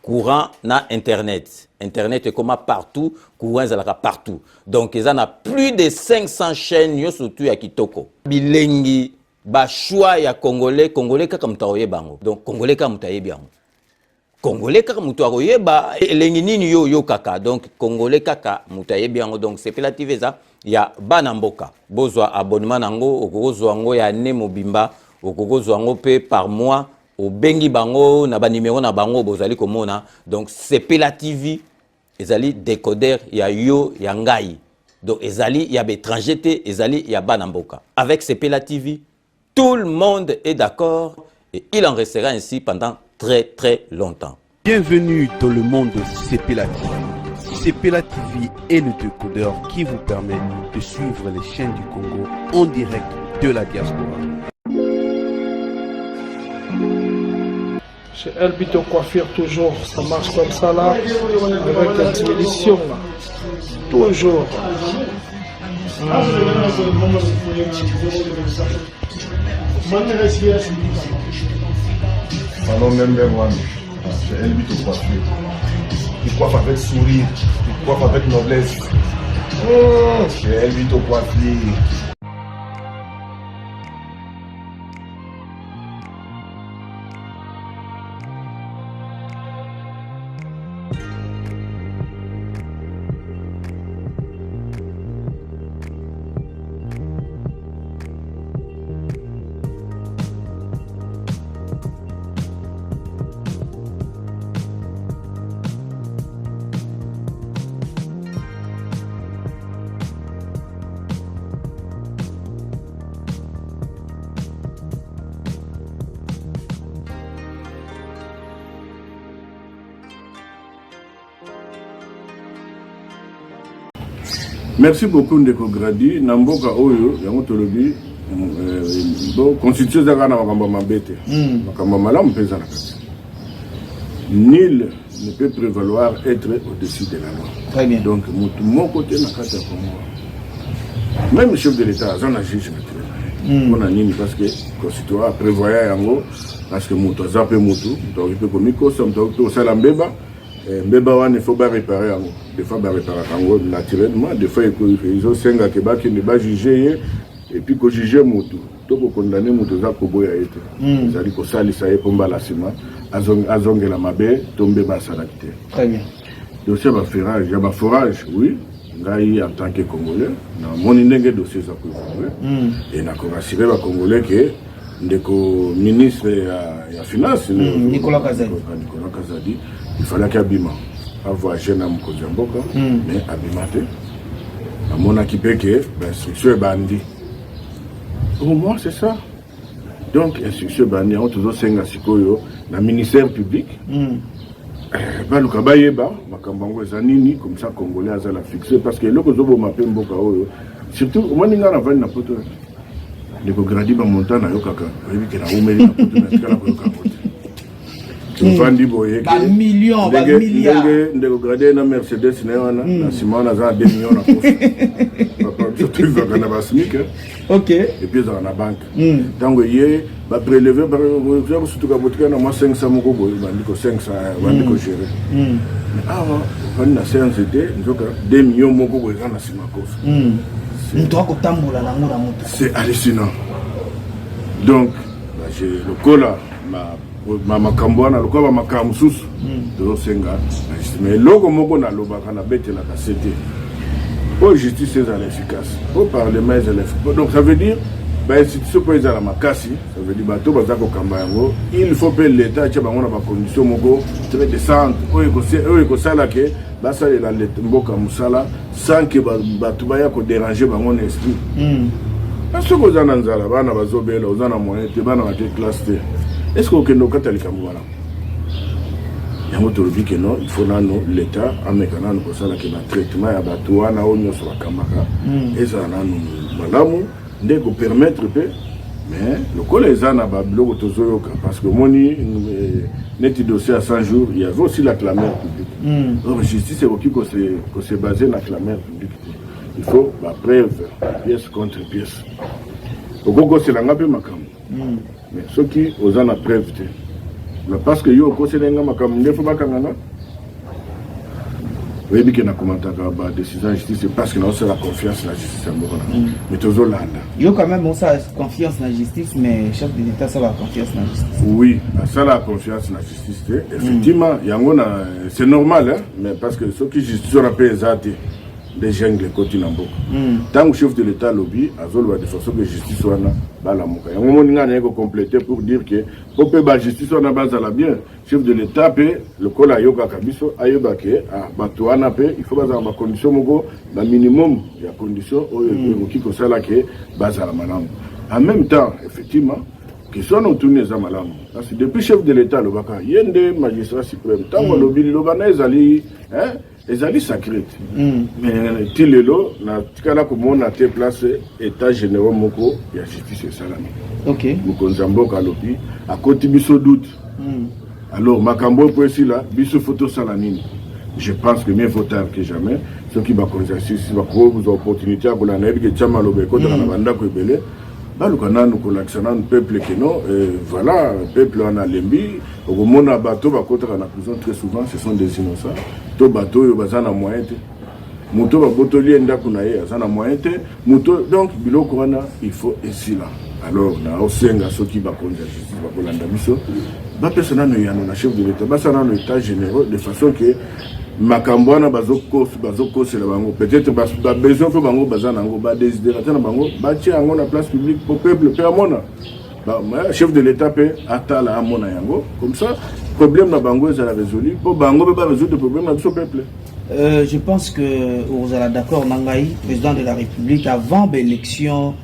courant na internet. Internet est comme partout, courant est partout. Donc ils en a plus de 500 chaînes yo surtout ya kitoko. Bilengi ba choix ya congolais kaka mutaoye bango. Donc congolais kaka mutaye bien. Congolais kaka mutaoye ba elengi nini yo kaka. Donc congolais kaka mutaye bien. Donc c'est Sepela TV ça ya Banamboka. Bozwa abonnement nango okozwa ngo ya ne mobimba okozwa ngo pe par mois. Au bengi bango na ba numéro na bango bozali komona. Donc Sepela TV ezali décodeur ya yo ya ngai. Donc ezali ya étranger te ezali ya Banamboka. Avec Sepela TV tout le monde est d'accord et il en restera ainsi pendant très longtemps. Bienvenue dans le monde de Sepela TV. Sepela TV est le décodeur qui vous permet de suivre les chaînes du Congo en direct de la diaspora. Chez Elbito Coiffure, toujours, ça marche comme ça là, avec la télévision là. Toujours. Allons même moi, chez Elbito Coiffure. Il coiffe avec sourire, il coiffe avec noblesse. Chez Elbito Coiffure. Merci beaucoup Ndeko Gradi. Namboka oyo yango tolobi bo constitution zaka na makamba mabete. Makamba malamu pesa na kati. Nul ne peut prévaloir être au-dessus de la loi. Très bien. Donc mon côté na kati ya Congo. même le chef de l'État, ça n'a juge on a nini parce que constituant prévoyait yango parce que moto zappe moto donc il peut komiko ça moto ça la mbeba wana faut pas réparer yango des fois ba réparer yango naturellement des fois ils ont senga ke ba qui ne ba juger et puis ko juger moto to ko condamner moto za ko boya ete zali ko salisa e pomba la sima azongela mabe tombe ba salakite. Très bien. Dossier ba forage, il y a ba forage, oui. Ngai en tant que Congolais, na moni ndenge dossier za ko et na ko rassurer ba Congolais que ndeko ministre ya finance Nicolas Kazadi il fallait qu'abima avoir jeune homme ko jamboka mais abimate à mon équipe que instruction bandi au moins c'est ça donc instruction bandi on toujours senga sikoyo na ministère public baluka bayeba makambango ezanini comme ça Congolais azala fixé parce que loko zobo mapembo ka oyo surtout au moins ninga na vani na poto ndeko gradi ba montana yo kaka yebi ke na umeli na poto na skala ko kapote vandi boye ba million ba milliard ndeko gradi na Mercedes na wana na simona za 2 millions na poche papa surtout va kana ba sneak OK et puis dans la banque tango yé ba prélever par yo surtout ka botika na moi 500 moko boye bandiko 500 bandiko gérer ah on na séance de ndoka 2 millions moko boye na sima kof c'est hallucinant donc j'ai le cola ma makambwana le cola makamsusu de senga mais logo moko na lobaka na bête la cassette pour justice est efficace pour parlement est efficace donc ça veut dire bah institution pour la makasi ça veut dire bato bazako kamba yango il faut que l'état tient bango na ba condition moko très décente oyo ko sala ke basa la mboka musala sans que bato baya ko déranger bango na esprit parce que ozana nzala bana bazobela ozana moyen te bana ba classe te est-ce que okendo katalika mbala yango tolobi ke non il faut nano l'état amekana no kosala ke ba traitement ya bato wana onyo so bakamaka eza nano malamu ndeko permettre pe mais le collège na ba biloko tozoyoka parce que moni neti dossier à 100 jours il y avait aussi la clameur publique donc justice est qui que se baser na clameur publique il faut la preuve pièce contre pièce okoko c'est la ngape makam mais ceux qui osana preuve te parce que yo ko c'est nga makam ndefo bakangana oui, mais qu'on a commenté la décision de justice, c'est parce que nous avons la confiance dans la justice. Mais toujours là. Il y a quand même confiance dans la justice, mais le chef de l'État a la confiance dans la justice. Oui, ça la confiance dans la justice. Effectivement, c'est normal, hein, mais parce que ceux qui justice ont appelé des gens de côté Nambo. Tant que le chef de l'État lobby, a de façon que la justice soit là. Il y a un moment où on compléter pour dire que pour que la justice soit base à la bien, le chef de l'État peut le col à yoga kabiso ayoba ke batuana peut il faut base à ma condition mogo la minimum il y a condition qui ko sala ke base à la malam. En même temps, effectivement, que soit nous tourner za malam. Parce que depuis chef de l'État le baka yende magistrat suprême tant que lobby le bana ezali hein les alliés sacrés. Mais Tilelo, na tikala comme on a été placé état général moko ya justice salami. OK. Moko nzambo kalopi à côté biso doute. Alors makambo pour ici là, biso photo salanini. Je pense que mieux vaut tard que jamais. Ceux qui va conserver si va trouver des opportunités pour la naïve que tchama lobe contre la banda ko belé. Bah le canal nous collectionnons un peuple qui non voilà peuple en a lembi au monde à bateau va contre la prison très souvent ce sont des innocents to bateau yo bazana moyen te moto ba botoli ndako na ye azana moyen te moto donc biloko wana il faut ici là alors na osenga soki ba konja justice ba kolanda biso ba personnel no yana na chef de l'État ba sana no état généraux de façon que makambwana bazoko c'est la bango peut-être ba besoin faut bango bazana ngo ba désidérateur na bango ba tia ngo na place publique pour peuple pe amona ba chef de l'État pe atala amona yango comme ça problème na bango ça la résolu pour bango ba résoudre le problème na so peuple. Je pense que vous êtes d'accord Nangai président de la République avant l'élection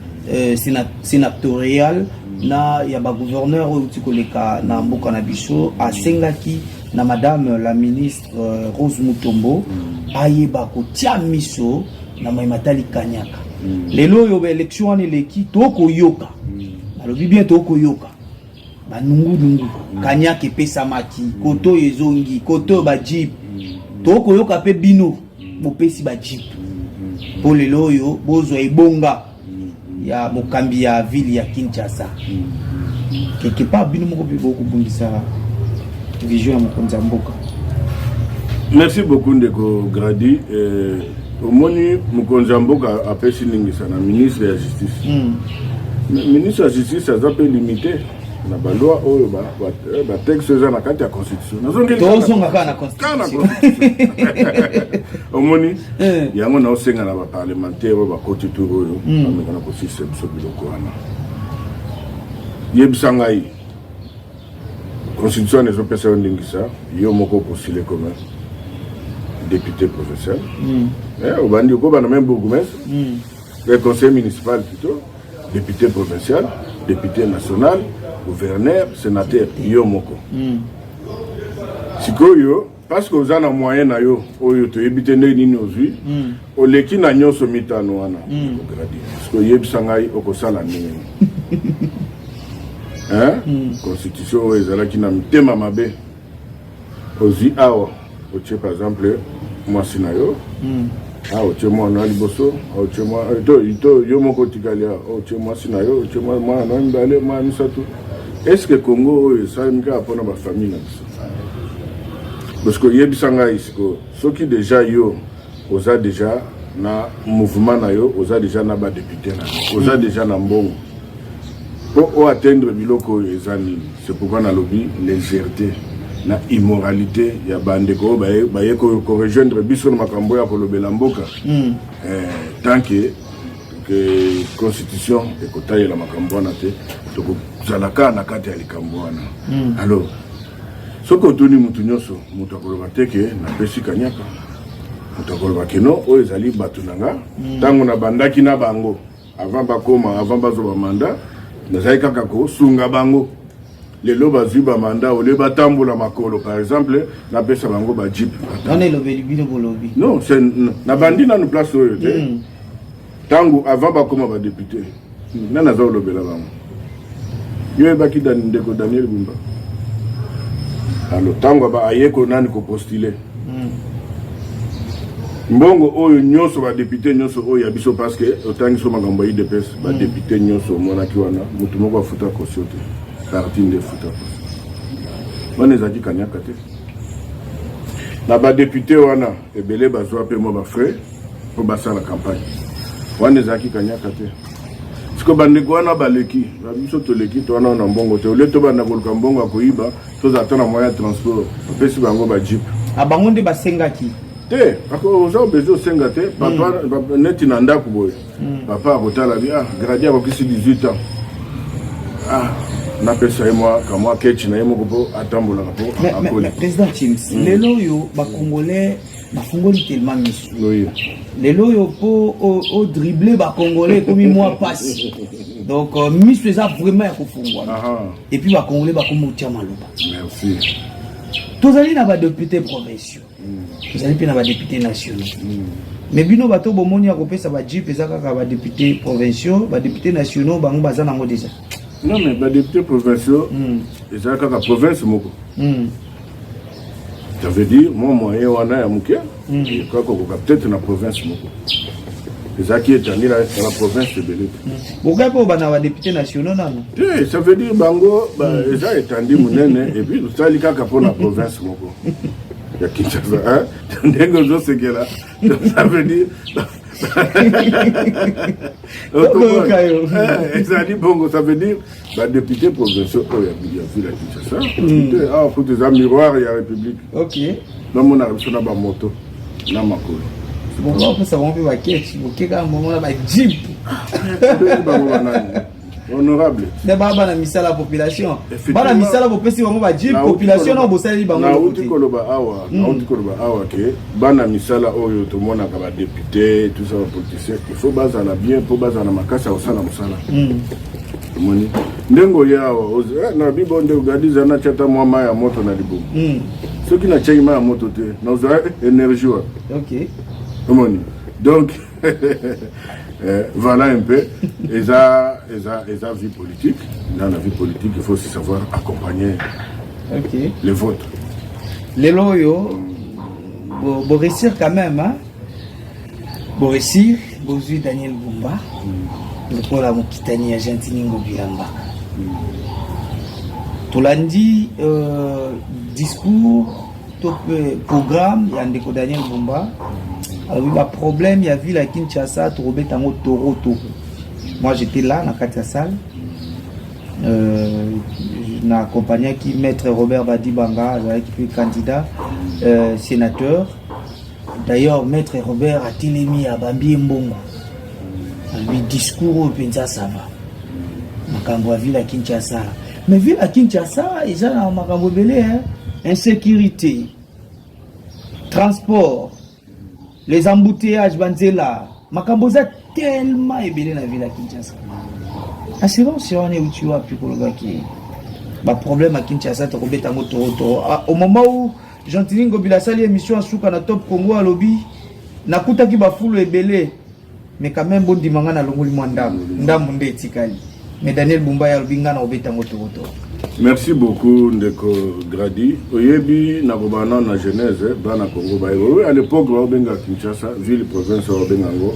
sénatoriale na ya ba gouverneur ou tikoleka na mboka na biso a sengaki na madame la ministre Rose Mutombo ayeba ko tia miso na maimatali kanyaka lelo yo ba élection ni leki toko yoka alobi bien toko yoka ba nungu kanyaka pesa maki koto ezongi koto ba jeep toko yoka pe bino bopesi ba jeep pour les loyo bozo ebonga ya mokambi ya ville ya Kinshasa quelque part bino moko pe beaucoup bungisa vision ya mokonzi mboka. Merci beaucoup ndeko Gradi. Au moni mokonzi mboka apesi ningisa na ministre ya justice. Ministre ya justice a zappé limité na ba loi oyo ba texte za na kati ya constitution. Tozonga kana constitution. Au moni yango na osenga na ba parlementaire ba koti tout oyo amekana ko système so biloko wana. Yebisanga yi constitution ne zo pesa ndingisa yo moko postulé comme député provincial. Au bandi ko bana même bourgmestre. Le conseil municipal plutôt, député provincial, député national, gouverneur, sénateur, yo moko. Sikoyo parce que ozana moyen na yo oyo to ebité nini ozui o leki na nyoso mitano wana gradi parce que yebisanga yi okosala nini. Constitution ezalaki na mitema mabe ozi awa oche par exemple moi sinayo oche moi na liboso oche moi to yo moko tikalia oche moi sinayo oche moi na mbale moi misatu. Est-ce que Congo ça mika apona ba famille na biso parce que yebisanga isiko soki déjà yo oza déjà na mouvement na yo oza déjà na ba député na oza déjà na mbongo pour atteindre biloko ezani. C'est pourquoi na lobby légèreté na immoralité ya bandeko baye ko rejoindre biso na makambo ya kolobela mboka tant que constitution ekotaye la makambo na te to zalaka na kati ya likambo wana. Alors soko tuni mutu nyoso mutu akoloba teke na pesi kanyaka mutu akoloba keno o ezali batunanga tango na bandaki na bango avant bakoma avant bazoba mandat nazali kaka ko sunga bango lelo bazwi ba mandat ole batambola makolo par exemple na pesa bango ba jeep on est lobby bino bolobi non c'est na bandi na place oyo te tango avant bakoma ba député na nazo lobela bango yo baki dan ndeko Daniel Bumba alors tango ba ayeko nani ko postuler mbongo oyo nyoso ba député nyoso oyo ya biso parce que otangi so magambo IDPS ba député nyoso monaki wana mutu moko afuta kosiote parti de futa on ezaki kanyaka te na ba député wana ebele bazwa pe mo ba frais pour basala campagne wana ezaki kanyaka te siko bandeko wana baleki ba biso toleki to wana na mbongo te ole to bana koluka mbongo akoyiba to zatana moyen de transport pesi bango ba jeep abango nde basengaki te ako oza bezo senga te papa neti na ndako boye papa akotala bi Gradi akokisi 18 ans na pesa moi kama kechi na yemo ko atambola ko akole président Chims lelo yo ba congolais ba fongoli tellement misu lelo yo po au dribbler ba congolais comme moi passe donc misu ça vraiment ya kofungwa et puis ba congolais ba comme tia maloba merci tozali na ba député provinciaux tozali pe na ba député nationaux mais bino bato bomoni ya kopesa ba jeep ezaka ka ba député provinciaux ba député nationaux bango baza nango déjà. Non mais les députés provinciaux, ils ont la province moko. Ça veut dire moi moyen wana ya mukia, je crois qu'on va peut-être na province moko. Les qui est dans la province de Belé. Pourquoi pas bana ba députés nationaux non? Oui, ça veut dire bango ils ont étendu munene et puis ça li kaka pour la province moko. Ya Kinshasa hein, ndengo zo sekela. Ça veut dire ça dit bon, ça veut dire bah député provinciaux il y a vu la Kinshasa pour des miroirs il y a République ok non mon arrive sur la moto na makolo bon ça va faire quête ok quand moment là jeep honorable ne baba na misala population bana misala popesi bango ba jeep population na bosali bango na uti koloba awa ke bana misala oyo to mona ka ba député tout ça politicien il faut bazana bien pour bazana makasa osala musala moni ndengo yao na bibonde ugadiza na chata mwama ya moto na libumu soki na chaima ya moto te na uza énergie ok moni donc voilà un peu et ça vie politique. Dans la vie politique il faut aussi savoir accompagner les votes. Les loyaux bon réussir quand même hein bon réussir bozwi Daniel Bumba lokola mokitani ya Gentiningo Bilamba tolandi discours programme ya ndeko Daniel Bumba alors le problème il y a vu la Kinshasa to robeta ngo toro. Moi j'étais là dans la salle na accompagné qui maître Robert Badibanga qui est candidat sénateur. D'ailleurs maître Robert a télémi à Bambi Mbongo. Le discours au Penza ça va. Makambo a vu la Kinshasa. Mais vu la Kinshasa, ils ont makambo belé insécurité, transport, les embouteillages banzela. Makambo za tellement ébélé la ville à Kinshasa. Ah c'est bon si on est où tu vois puis pour le gars qui bah problème à Kinshasa tu robeta moto au moment où Gentiningo Bila sali émission suka na Top Congo à lobby nakuta ki ba fulu ébélé mais quand même bon dimanga na longoli mwandam ndam ndé tikali mais Daniel Bumba ya lobinga na robeta moto. Merci beaucoup Ndeko Gradi. Oyebi na bobana na Genèse bana Congo ba à l'époque ba benga Kinshasa ville province ba benga ngo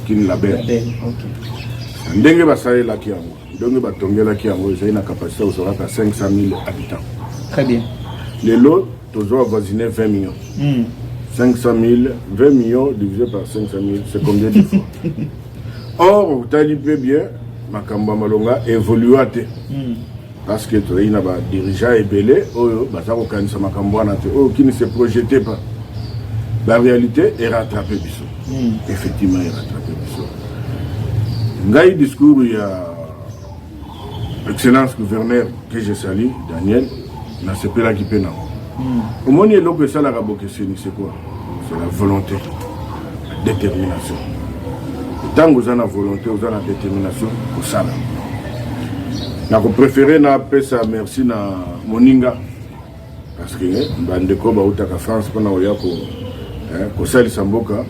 kin la belle. OK. Ndenge ba sali la kiango. Ndenge ba tongela kiango j'ai une capacité au sera à 500 000 habitants. Très bien. Les lots toujours avoisiné 20 millions. 500 000, 20 millions divisé par 500 000, c'est combien de fois? Or, tu as dit bien, Makamba Malonga évolue à te. Parce que tu as un dirigeant ébélé, qui ne se projetait pas. La réalité est rattrapée. Effectivement, est rattrapée. Dans le discours, il y a l'excellence gouverneur que je salue, Daniel, n'a pas là qui peut non. Au moins, il y a l'autre ça, c'est quoi? C'est la volonté, la détermination. Tant que vous avez la volonté, vous avez la détermination, vous savez. Je préfère appeler ça merci à Moninga. Parce que Bandeko Bautaka France, pendant que ça, Samboka,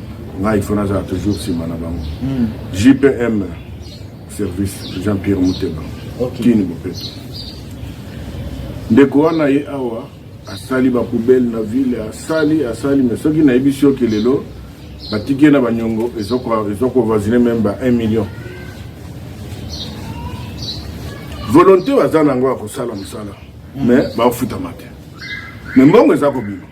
il faut toujours si Manabango. JPM, service Jean-Pierre Mouteba. Qui ne peut pas. Ndeko wana ye awa asali ba poubelle na ville asali mais ceux qui na ebisio kelelo batike na banyongo ezoko voisiner même ba 1 million. Volonté wazana ngo akosala musala mais ba ofuta mate. Mais mbongo ezako bino.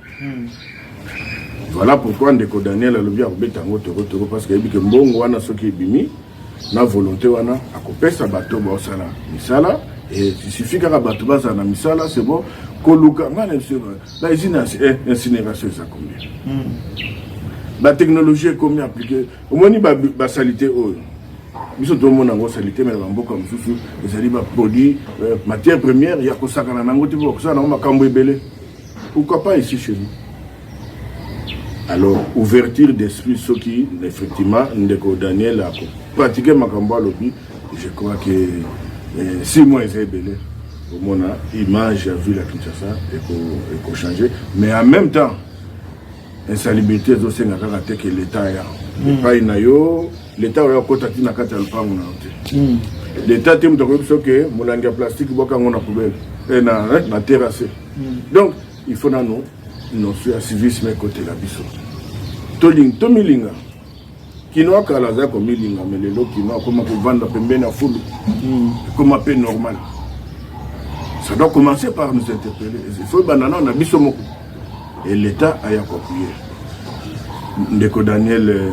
Voilà pourquoi Ndeko Daniel alobi akobeta ngo toro parce que ebike mbongo wana soki ebimi na volonté wana akopesa bato ba osala misala. Et il suffit qu'à battre dans misala, c'est bon. Koluka, la usine incinération, ça combien? La technologie est combien appliquée? Au moins, il y a la salité. Nous sommes tout le monde en salité, mais il y a comme sous les produits, matières premières, il y a que ça dans la nango, ça dans ma cambo belé. Pourquoi pas ici chez nous? Alors, ouverture d'esprit, ce qui, effectivement, Ndeko Daniel a pratiqué ma cambo à lobby, je crois que. 6 mois ils ont belé au moins image a vu la Kinshasa et qu'on changer mais en même temps insalubrité aussi n'a pas que l'état a pas inayo l'état a côté na kata lupango na l'état tem de que moulanga plastique boka ngona poubelle et na terrasse donc il faut nous sur civisme côté la biso tomilinga Kinoa kalaza comme milinga mais les lots kinoa comment pour vendre pembe na fulu comme peu normal. Ça doit commencer par nous interpeller. Il faut banana na biso moko et l'état a appuyé. Ndeko Daniel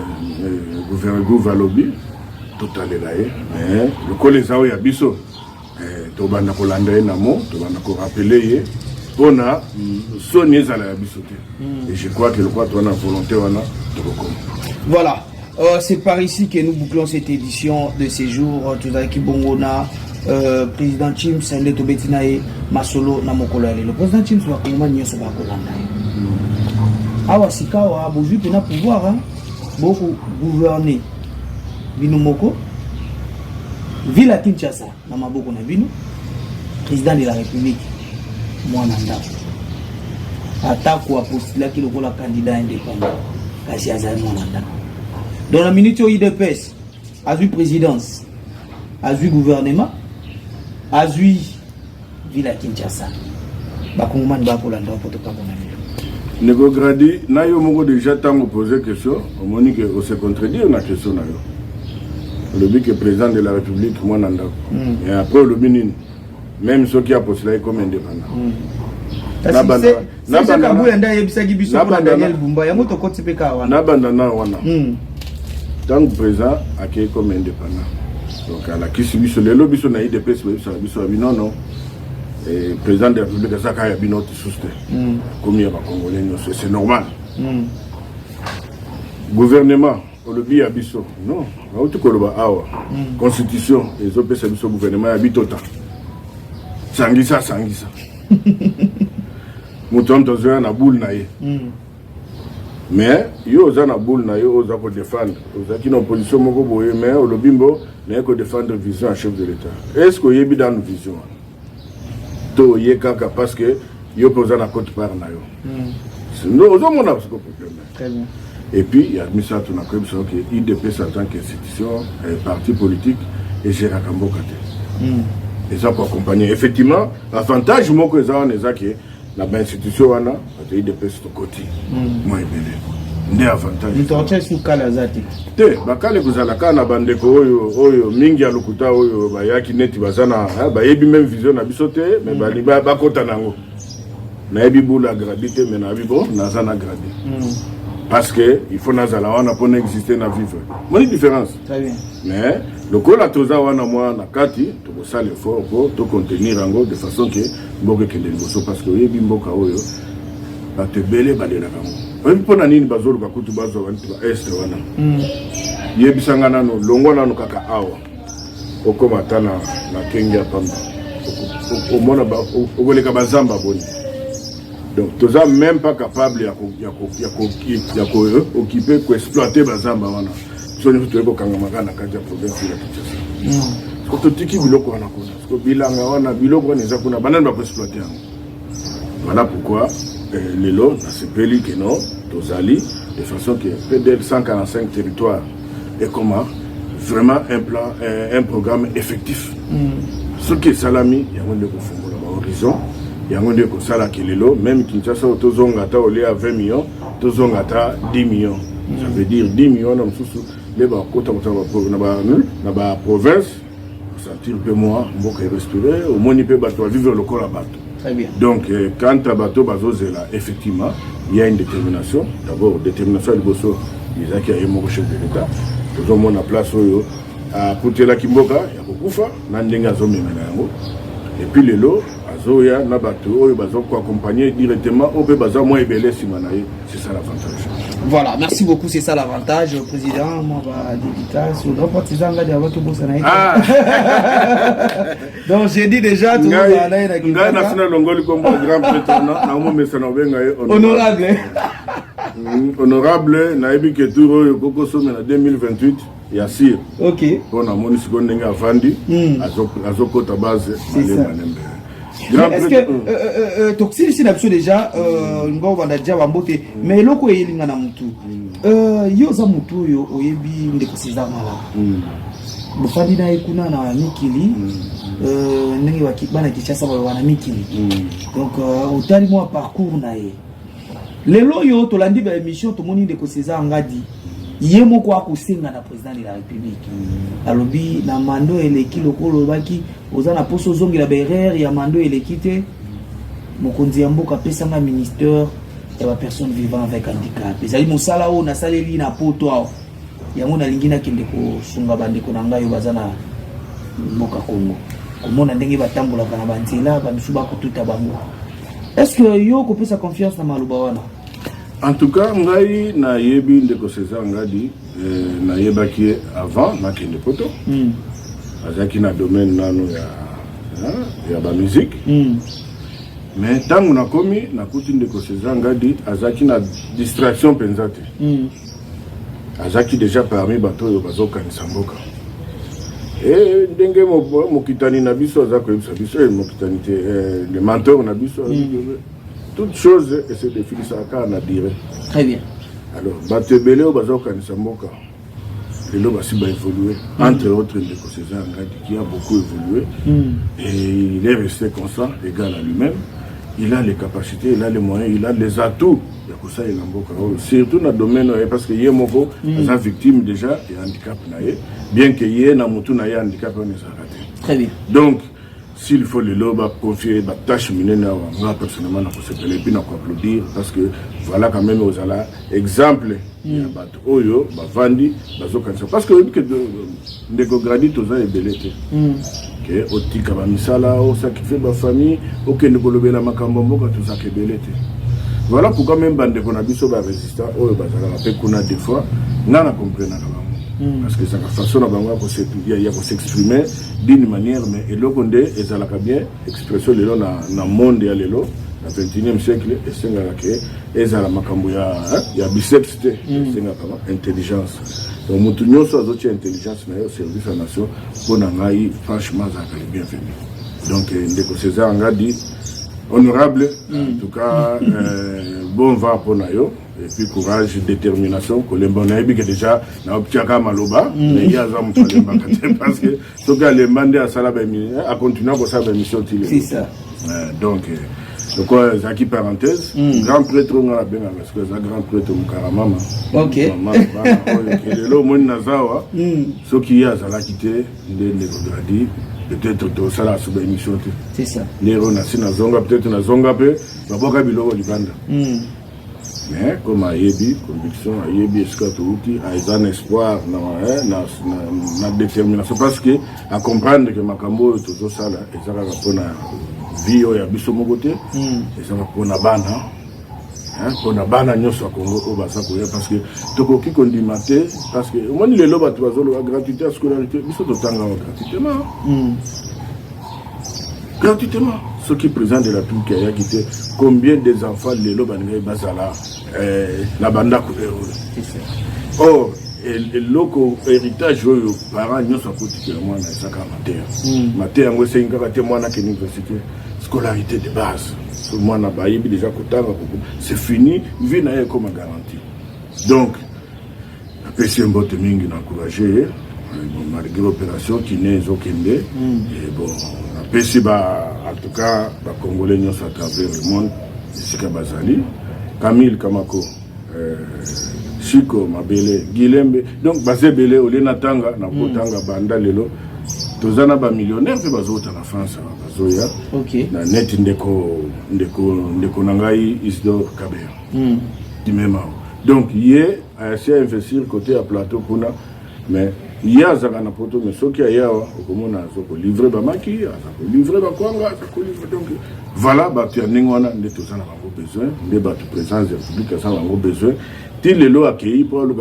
gouverneur Valobi tout à l'heure mais le collège ya biso to banda ko landa na mo to banda ko rappeler on a sonné à la biso et je crois que le quoi on a volonté on a de recommencer. Voilà. C'est par ici que nous bouclons cette édition de séjour. Tuzaki Bongona, président Chim, Sende Tobetinae, Masolo, Namokolale. Le président Chim, c'est comment nous sommes à Awasikawa, Boju, qui n'a pouvoir, beaucoup gouverner. Binomoko, Villa Kinshasa, Namaboko Nabino, président de la République, Mwananda. Attaque ou apostila qui le rôle candidat indépendant, Kassiazan Mwananda. Dans la minute où IDPS a vu présidence, a vu gouvernement, a vu Villa Kinshasa. Bakongman Bakolanda pour tout le monde. Nego Gradi, na yo moko déjà tant posé question, on m'a dit que se contredire na question na yo. Le but que président de la République, moi, et après le Bénin, même ceux qui a postulé comme indépendant. Tant que président a été comme indépendant. Donc, à la Kissibi, sur les lobbies, on a eu des pièces, non, non. Et président de la République, ça a été notre soutien. Comme il y a Congolais, c'est normal. Gouvernement, on le dit à Bisso. Non, on a tout constitution, les autres pays du gouvernement, il y a Bitota. Sangisa. Mouton tozo na boule na ye. Mais yo oza na boule na yo oza ko défendre. Oza qui en position moko boye mais au lobimbo na ko défendre vision en chef de l'État. Est-ce que yebi dans nos vision? To ye kaka parce que yo posa na côte par na yo. Sinon oza mona parce que problème. Très bien. Et puis il y a mis ça tout na comme ça que IDPS en tant qu'institution, parti politique et gère Kamboka. Et ça pour accompagner effectivement avantage moko eza na ezaki na institution wana atei de pesa côté moi ebele ndé avantage ntorche sous kala zati te bakale kuzala kana bandeko oyo mingi ya lokuta oyo bayaki neti bazana bayebi même vision na biso te mais bali bakota nango na yebi bula gradité mais na bibo nazana gradé parce que il faut nazala wana pour exister na vivre moi différence très bien mais le col à toza wana moi na kati to ça l'effort pour to contenir ango de façon que mboka kende liboso parce que yebi mboka oyo ba te belé ba de la kango même pona nini bazolo ka kutu bazo wanti ba est wana yebi sangana no longo na no kaka awa okoma tana na kenga pamba au mona ba ogoleka bazamba boni donc toza même pas capable ya occuper ko exploiter bazamba wana so ni tuko kanga makana kaja province ya Kinshasa ko tiki biloko wana kuna ko bilanga wana biloko wana za kuna banani ba exploiter voilà pourquoi lelo na sepeli que non tozali de façon que PDL 145 territoires et comment vraiment un plan un programme effectif ce qui est salami ya ngone ko fungola ba horizon ya ngone ko sala kelelo même Kinshasa tozonga ta olé à 20 millions tozonga ta 10 millions ça veut dire 10 millions na msusu les ba kota na ba province sentir peu moi mboka respirer au moins peut bato vivre le corps à bateau. Très bien. Donc quand à bateau bazozela effectivement il y a une détermination d'abord détermination du bosso les acquis et mon chef de l'État tout le monde à place oyo à Putela Kimboka ya kokufa na ndenga zo memela yango et puis lelo azoya na bateau oyo bazo ko accompagner directement au pe baza moi ebele simanaye c'est ça l'avantage. Voilà, merci beaucoup, c'est ça l'avantage, président. Moi, va dédicace au grand partisan là de votre boss. Donc, j'ai dit déjà tout le monde national longoli comme grand prêtre na mo mesana benga honorable. Honorable na ebi que tour yoko somme na 2028 ya sir. OK. Pour na moni seconde nga vandi azokota base malé manembe. Est-ce que toxine ici n'a déjà ngo banda déjà bambote mais loko elinga na mutu yo za mutu yo oyebi ndeko sizama la bufandi na ikuna na mikili ndenge wakibana Kinshasa ba wana mikili donc utali moi parcours na ye lelo yo tolandi ba émission to moni ndeko sizama ngadi yemo kwa kusenga na président de la République alobi na mando eleki lokolo baki oza na poso zongi la berère ya mando eleki te mokonzi ya mboka pesa na ministère ya ba personne vivant avec handicap ezali mosala o na saleli na poto awo yango na lingina kende ko sunga bandeko na ngai baza na mboka Congo komona ndenge batambola kana banzela ba misuba kututa bango est-ce que yo ko pesa confiance na maluba wana? En tout cas, ngai na yebi ndeko César ngadi na yebaki avant na kende poto. Azaki na domaine nano ya ba musique. Mais tangu na komi na kuti ndeko César ngadi azaki na distraction penzate. Azaki déjà parmi bato yo bazoka nsamboka. Et ndenge mokitani na biso azako yebisa biso mokitani te le mentor na biso toute chose et se définit ça quand on a dire. Très bien. Alors, Batebele au Bazoka Nisamboka, le lot va évoluer, entre autres les César qui a beaucoup évolué, et il est resté constant, égal à lui-même. Il a les capacités, il a les moyens, il a les atouts ya kosalela mboka oyo surtout na domaine parce que ye moko aza victime déjà ya handicap na ye bien que ye na mutu na ye handicap on ezalaka te. Très bien. Donc s'il faut le loba confier la tâche minene awa nga personnellement na kosepela epi na koapplaudir parce que voilà quand même ozala exemple ya bato oyo bavandi bazokanisa parce que oyebi ke ndeko gradi toza ebele te ke otika bamisala osacrifie bafamille okende kolobela makambo mboka tozaka ebele te. Voilà pourquoi même bandeko na biso barésistant oyo bazalaka mpe kuna des fois nga na comprenaka bango parce que ezalaka façon na bango ya s'exprimer d'une manière mais eloko nde ezalaka bien expression lelo na monde ya lelo na 21e siècle esengaka ke ezala makambo ya biceps te esengaka intelligence. Donc mutu nyonso azotia intelligence na yo service à nation mpona ngai franchement azalaka le bienvenu. Donc ndeko César ngadi honorable, en tout cas, bon vent pour Nayo, et puis courage, détermination, que les bonnes que déjà, na optiaka maloba, mais il y a un peu parce que ce que les mandés à Salaba à continuer pour sa mission. C'est ça. Donc, quoi, Zaki parenthèse, grand prêtre, on a bien parce que c'est grand prêtre, mon caramama. Ok. Le monde Nazawa, ce qui a Zala quitté, les négociations. Peut-être que ça la sous-émission. C'est ça. Les renassis na zonga, peut-être na zonga peu, na boka biloko libanda. Mais comme Ayebi, conviction, Ayebi, escatouti, Aizan espoir, na détermination. Parce que, à comprendre que Makambo, tout ça là, et ça va pour la vie, il y a biso mon côté, et ça va pour la bana. Pour la bana, nous sommes au Congo, parce que tout ce qu'on dit matin, parce que moi, les lobes, tu vas la gratuité, la scolarité, ils sont autant gratuitement. Gratuitement. Ce qui présente de la République qui a quitté, combien des enfants, les lobes, Bazala, la banda, or, et loco héritage, les parents, nous sommes particulièrement dans sa matière. Matière, moi, c'est une caractère, moi, dans l'université, scolarité de base. Moi, déjà c'est fini, vie n'a comme garantie. Donc, la PC Mbote Mingi n'a encouragé, malgré l'opération qui n'est aucun et bon, la PC, en tout cas, les Congolais à travers le monde, Sika Bazali, Camille Kamako, Chico Mabele, Guilembe, donc Bazé Bele, Olena Tanga, Nakotanga, Banda Lelo, tozana ba millionnaire pe bazota na France bazoya na net ndeko nangai Isidore Kabea dimema donc yé a essayé d'investir côté à plateau kuna mais il a zaka na poto mais soki ayawa okomona zoko livrer ba maki azako livrer ba kwanga azako livrer donc voilà ba tu ningwana nde tozana bango besoin nde ba tu présence de public ça bango besoin ti lelo accueilli pour le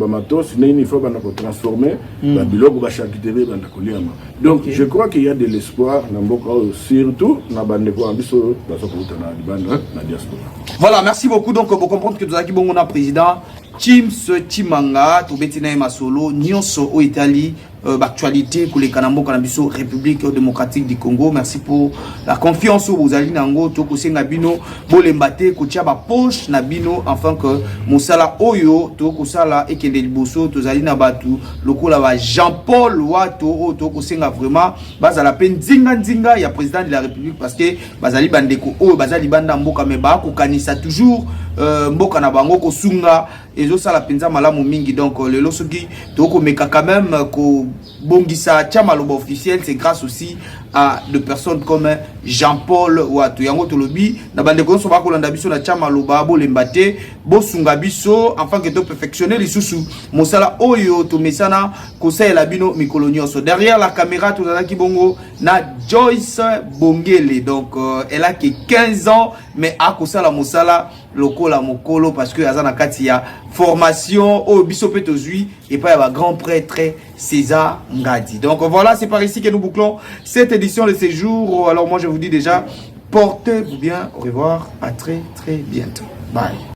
matos il faut transformer la biloko ba charcuterie banda koliama donc je crois qu'il y a de l'espoir na mboka surtout na bandeko ambiso baso kuta na libanda na diaspora. Voilà, merci beaucoup. Donc vous comprendre que tozaki bongo na président Chims Chimanga to betina e masolo nyonso au Italie actualité pour les Kanambo Kanabiso République démocratique du Congo. Merci pour la confiance où vous allez nango to ko senga bino bolembate ko tia ba poche na bino afin que mosala oyo to ko sala et que les liboso to zali na batu lokola ba Jean-Paul Wato to ko senga vraiment bazala peine nzinga ya président de la République parce que bazali bandeko oyo bazali banda mboka me ba ko kanisa toujours mboka na bango ko sunga ezo sala penza malamu mingi donc le losoki to ko meka quand même ko bongisa Tchamaloba officiel, c'est grâce aussi à des personnes comme Jean-Paul Wato yango tolobi na bande ko so ba ko landa biso na Tchamaloba bo lembate bo sunga biso afin que to perfectionner les sous mosala oyo to mesana ko sa la bino mikolonio so derrière la caméra to zala ki bongo na Joyce Bongele donc elle a que 15 ans mais a ko sala mosala lokola mokolo parce que azana kati ya formation au biso petozui et pas à grand prêtre César Ngadi. Donc voilà, c'est par ici que nous bouclons cette édition de ces jours. Alors moi je vous dis déjà, portez-vous bien, au revoir, à très bientôt. Bye.